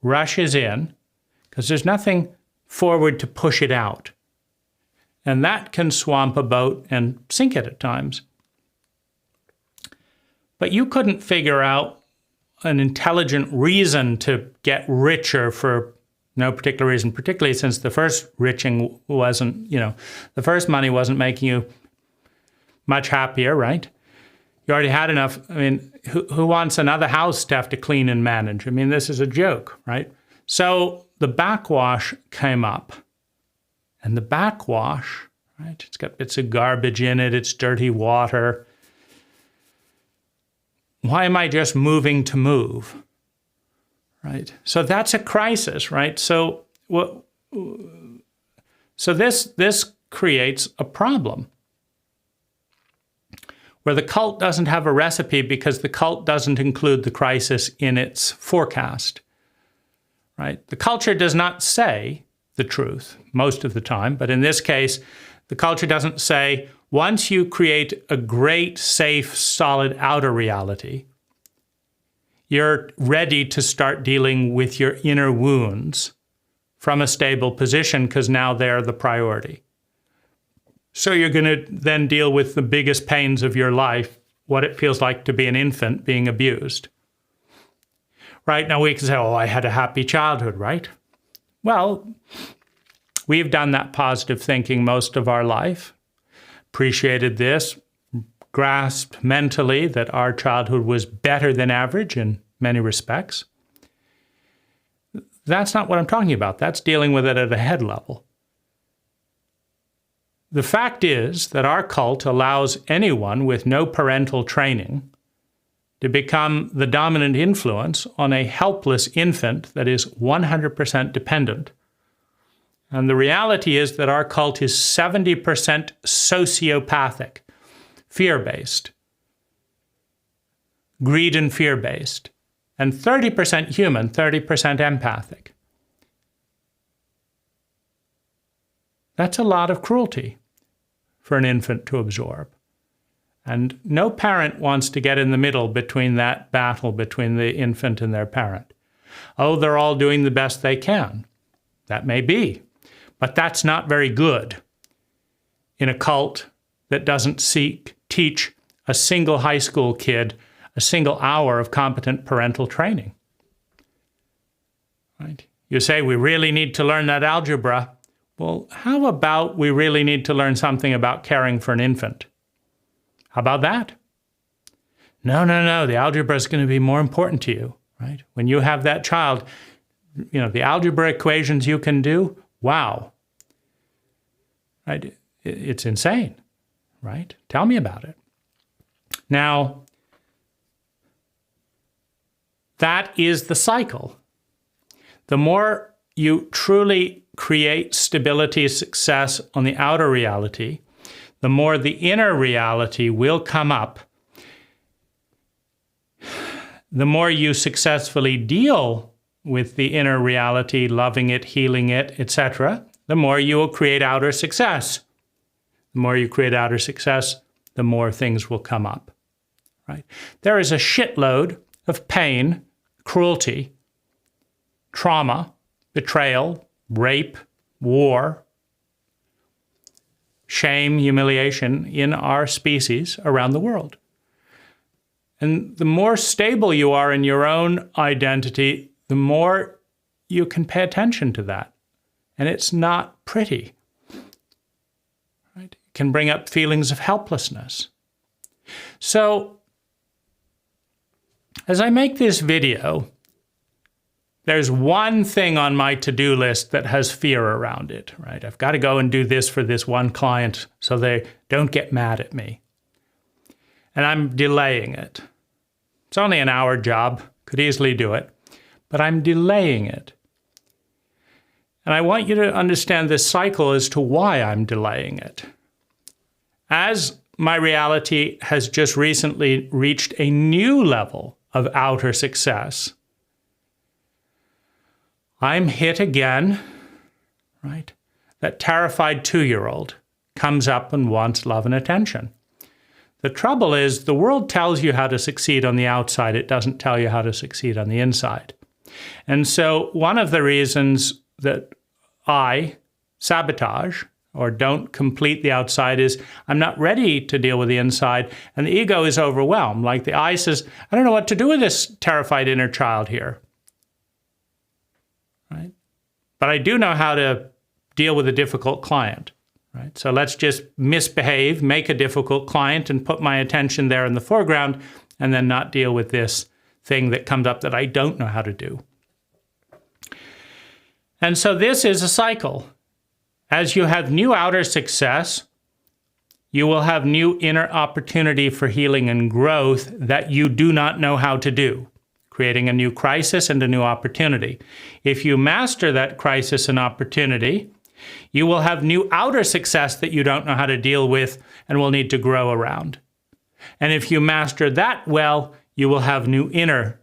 rushes in because there's nothing forward to push it out. And that can swamp a boat and sink it at times. But you couldn't figure out an intelligent reason to get richer for no particular reason, particularly since the first riching wasn't, the first money wasn't making you much happier, right? You already had enough. I mean, who wants another house to have to clean and manage? I mean, this is a joke, right? So the backwash came up. And the backwash, right, it's got bits of garbage in it, it's dirty water. Why am I just moving to move? Right? So that's a crisis, right? So this creates a problem where the cult doesn't have a recipe because the cult doesn't include the crisis in its forecast, right? The culture does not say the truth most of the time, but in this case, the culture doesn't say, once you create a great, safe, solid outer reality, you're ready to start dealing with your inner wounds from a stable position because now they're the priority. So you're going to then deal with the biggest pains of your life, what it feels like to be an infant being abused. Right? Now we can say, oh, I had a happy childhood, right? Well, we've done that positive thinking most of our life, appreciated this, grasped mentally that our childhood was better than average in many respects. That's not what I'm talking about. That's dealing with it at a head level. The fact is that our cult allows anyone with no parental training to become the dominant influence on a helpless infant that is 100% dependent. And the reality is that our cult is 70% sociopathic, fear-based, greed and fear-based, and 30% human, 30% empathic. That's a lot of cruelty for an infant to absorb. And no parent wants to get in the middle between that battle between the infant and their parent. Oh, they're all doing the best they can. That may be, but that's not very good in a cult that doesn't teach a single high school kid a single hour of competent parental training. Right? You say, we really need to learn that algebra. Well, how about we really need to learn something about caring for an infant? How about that? No, the algebra is going to be more important to you, right? When you have that child, the algebra equations you can do, wow. Right? It's insane, right? Tell me about it. Now, that is the cycle. The more you truly create stability, success on the outer reality, the more the inner reality will come up. The more you successfully deal with the inner reality, loving it, healing it, etc., the more you will create outer success. The more you create outer success, the more things will come up. Right? There is a shitload of pain, cruelty, trauma, betrayal, rape, war, shame, humiliation in our species around the world. And the more stable you are in your own identity, the more you can pay attention to that. And it's not pretty. Right? It can bring up feelings of helplessness. So, as I make this video, there's one thing on my to-do list that has fear around it, right? I've got to go and do this for this one client so they don't get mad at me. And I'm delaying it. It's only an hour job, could easily do it, but I'm delaying it. And I want you to understand this cycle as to why I'm delaying it. As my reality has just recently reached a new level of outer success, I'm hit again, right? That terrified 2-year-old comes up and wants love and attention. The trouble is the world tells you how to succeed on the outside. It doesn't tell you how to succeed on the inside. And so one of the reasons that I sabotage or don't complete the outside is I'm not ready to deal with the inside, and the ego is overwhelmed. Like the I says, I don't know what to do with this terrified inner child here. Right? But I do know how to deal with a difficult client. Right? So let's just misbehave, make a difficult client, and put my attention there in the foreground, and then not deal with this thing that comes up that I don't know how to do. And so this is a cycle. As you have new outer success, you will have new inner opportunity for healing and growth that you do not know how to do, creating a new crisis and a new opportunity. If you master that crisis and opportunity, you will have new outer success that you don't know how to deal with and will need to grow around. And if you master that well, you will have new inner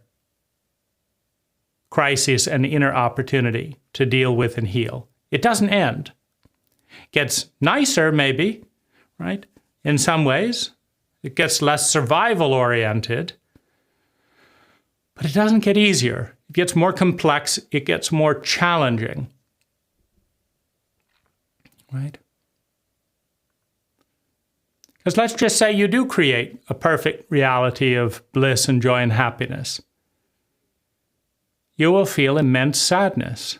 crisis and inner opportunity to deal with and heal. It doesn't end. It gets nicer, maybe, right? In some ways. It gets less survival-oriented. But it doesn't get easier. It gets more complex. It gets more challenging. Right? Because let's just say you do create a perfect reality of bliss and joy and happiness. You will feel immense sadness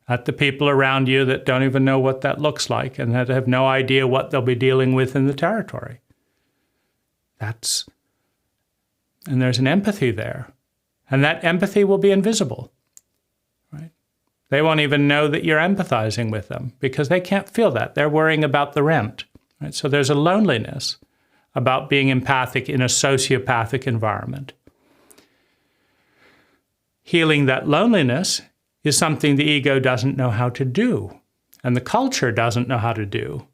at the people around you that don't even know what that looks like and that have no idea what they'll be dealing with in the territory. And there's an empathy there. And that empathy will be invisible. Right? They won't even know that you're empathizing with them because they can't feel that. They're worrying about the rent. Right? So there's a loneliness about being empathic in a sociopathic environment. healing that loneliness is something the ego doesn't know how to do, and the culture doesn't know how to do.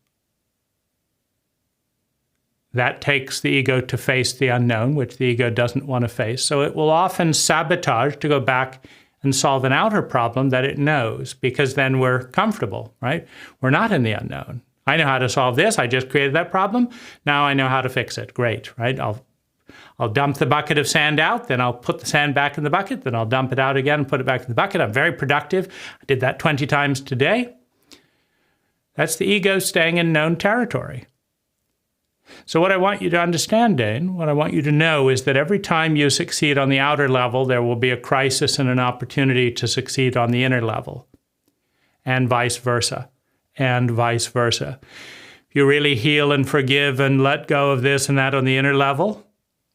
That takes the ego to face the unknown, which the ego doesn't want to face. So it will often sabotage to go back and solve an outer problem that it knows, because then we're comfortable, right? We're not in the unknown. I know how to solve this. I just created that problem. Now I know how to fix it. Great, right? I'll dump the bucket of sand out, then I'll put the sand back in the bucket, then I'll dump it out again and put it back in the bucket. I'm very productive. I did that 20 times today. That's the ego staying in known territory. So what I want you to understand, Dane, what I want you to know is that every time you succeed on the outer level, there will be a crisis and an opportunity to succeed on the inner level, and vice versa, and vice versa. If you really heal and forgive and let go of this and that on the inner level,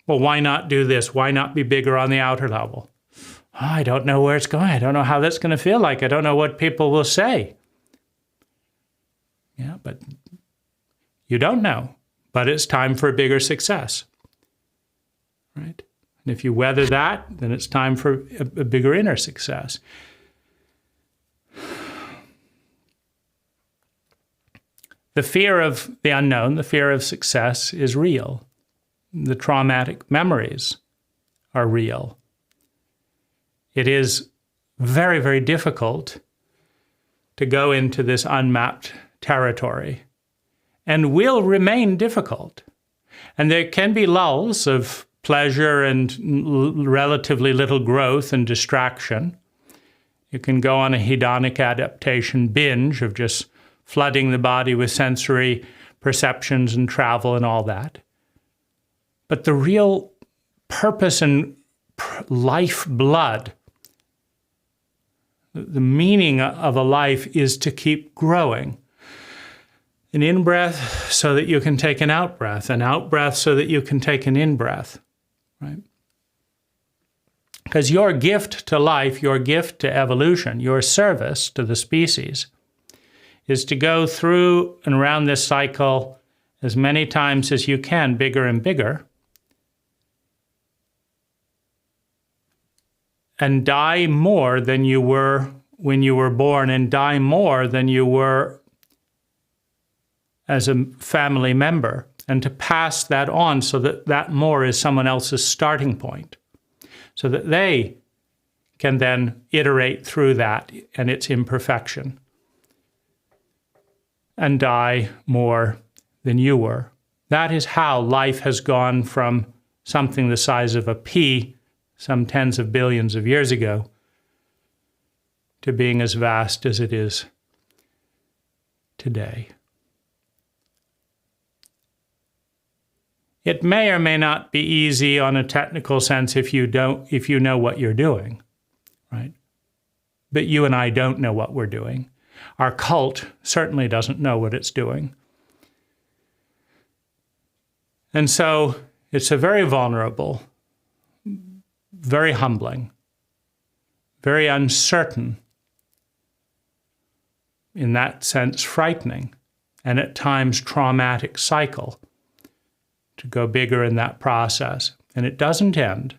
well, why not do this? Why not be bigger on the outer level? Oh, I don't know where it's going. I don't know how that's going to feel like. I don't know what people will say. Yeah, but you don't know. But it's time for a bigger success, right? And if you weather that, then it's time for a bigger inner success. The fear of the unknown, the fear of success is real. The traumatic memories are real. It is very, very difficult to go into this unmapped territory, and will remain difficult. And there can be lulls of pleasure and relatively little growth and distraction. You can go on a hedonic adaptation binge of just flooding the body with sensory perceptions and travel and all that. But the real purpose and lifeblood, the meaning of a life, is to keep growing. An in-breath so that you can take an out-breath, an out-breath so that you can take an in-breath, right? Because your gift to life, your gift to evolution, your service to the species is to go through and around this cycle as many times as you can, bigger and bigger, and die more than you were when you were born, and die more than you were as a family member, and to pass that on so that that more is someone else's starting point, so that they can then iterate through that and its imperfection and die more than you were. That is how life has gone from something the size of a pea some tens of billions of years ago to being as vast as it is today. It may or may not be easy on a technical sense if you know what you're doing, right? But you and I don't know what we're doing. Our cult certainly doesn't know what it's doing. And so it's a very vulnerable, very humbling, very uncertain, in that sense frightening, and at times traumatic cycle to go bigger in that process. And it doesn't end.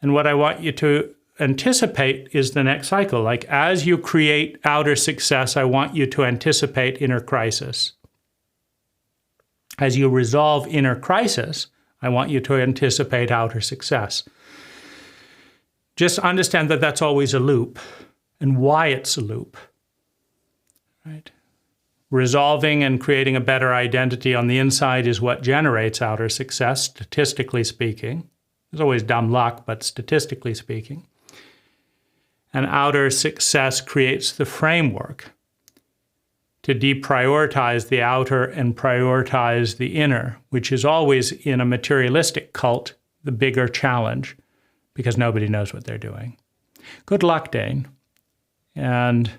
And what I want you to anticipate is the next cycle. Like, as you create outer success, I want you to anticipate inner crisis. As you resolve inner crisis, I want you to anticipate outer success. Just understand that that's always a loop, and why it's a loop, right? Resolving and creating a better identity on the inside is what generates outer success, statistically speaking. There's always dumb luck, but statistically speaking. And outer success creates the framework to deprioritize the outer and prioritize the inner, which is always, in a materialistic cult, the bigger challenge, because nobody knows what they're doing. Good luck, Dane. And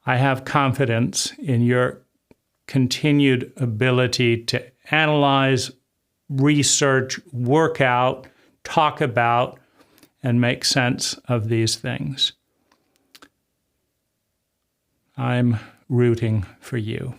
I have confidence in your continued ability to analyze, research, work out, talk about, and make sense of these things. I'm rooting for you.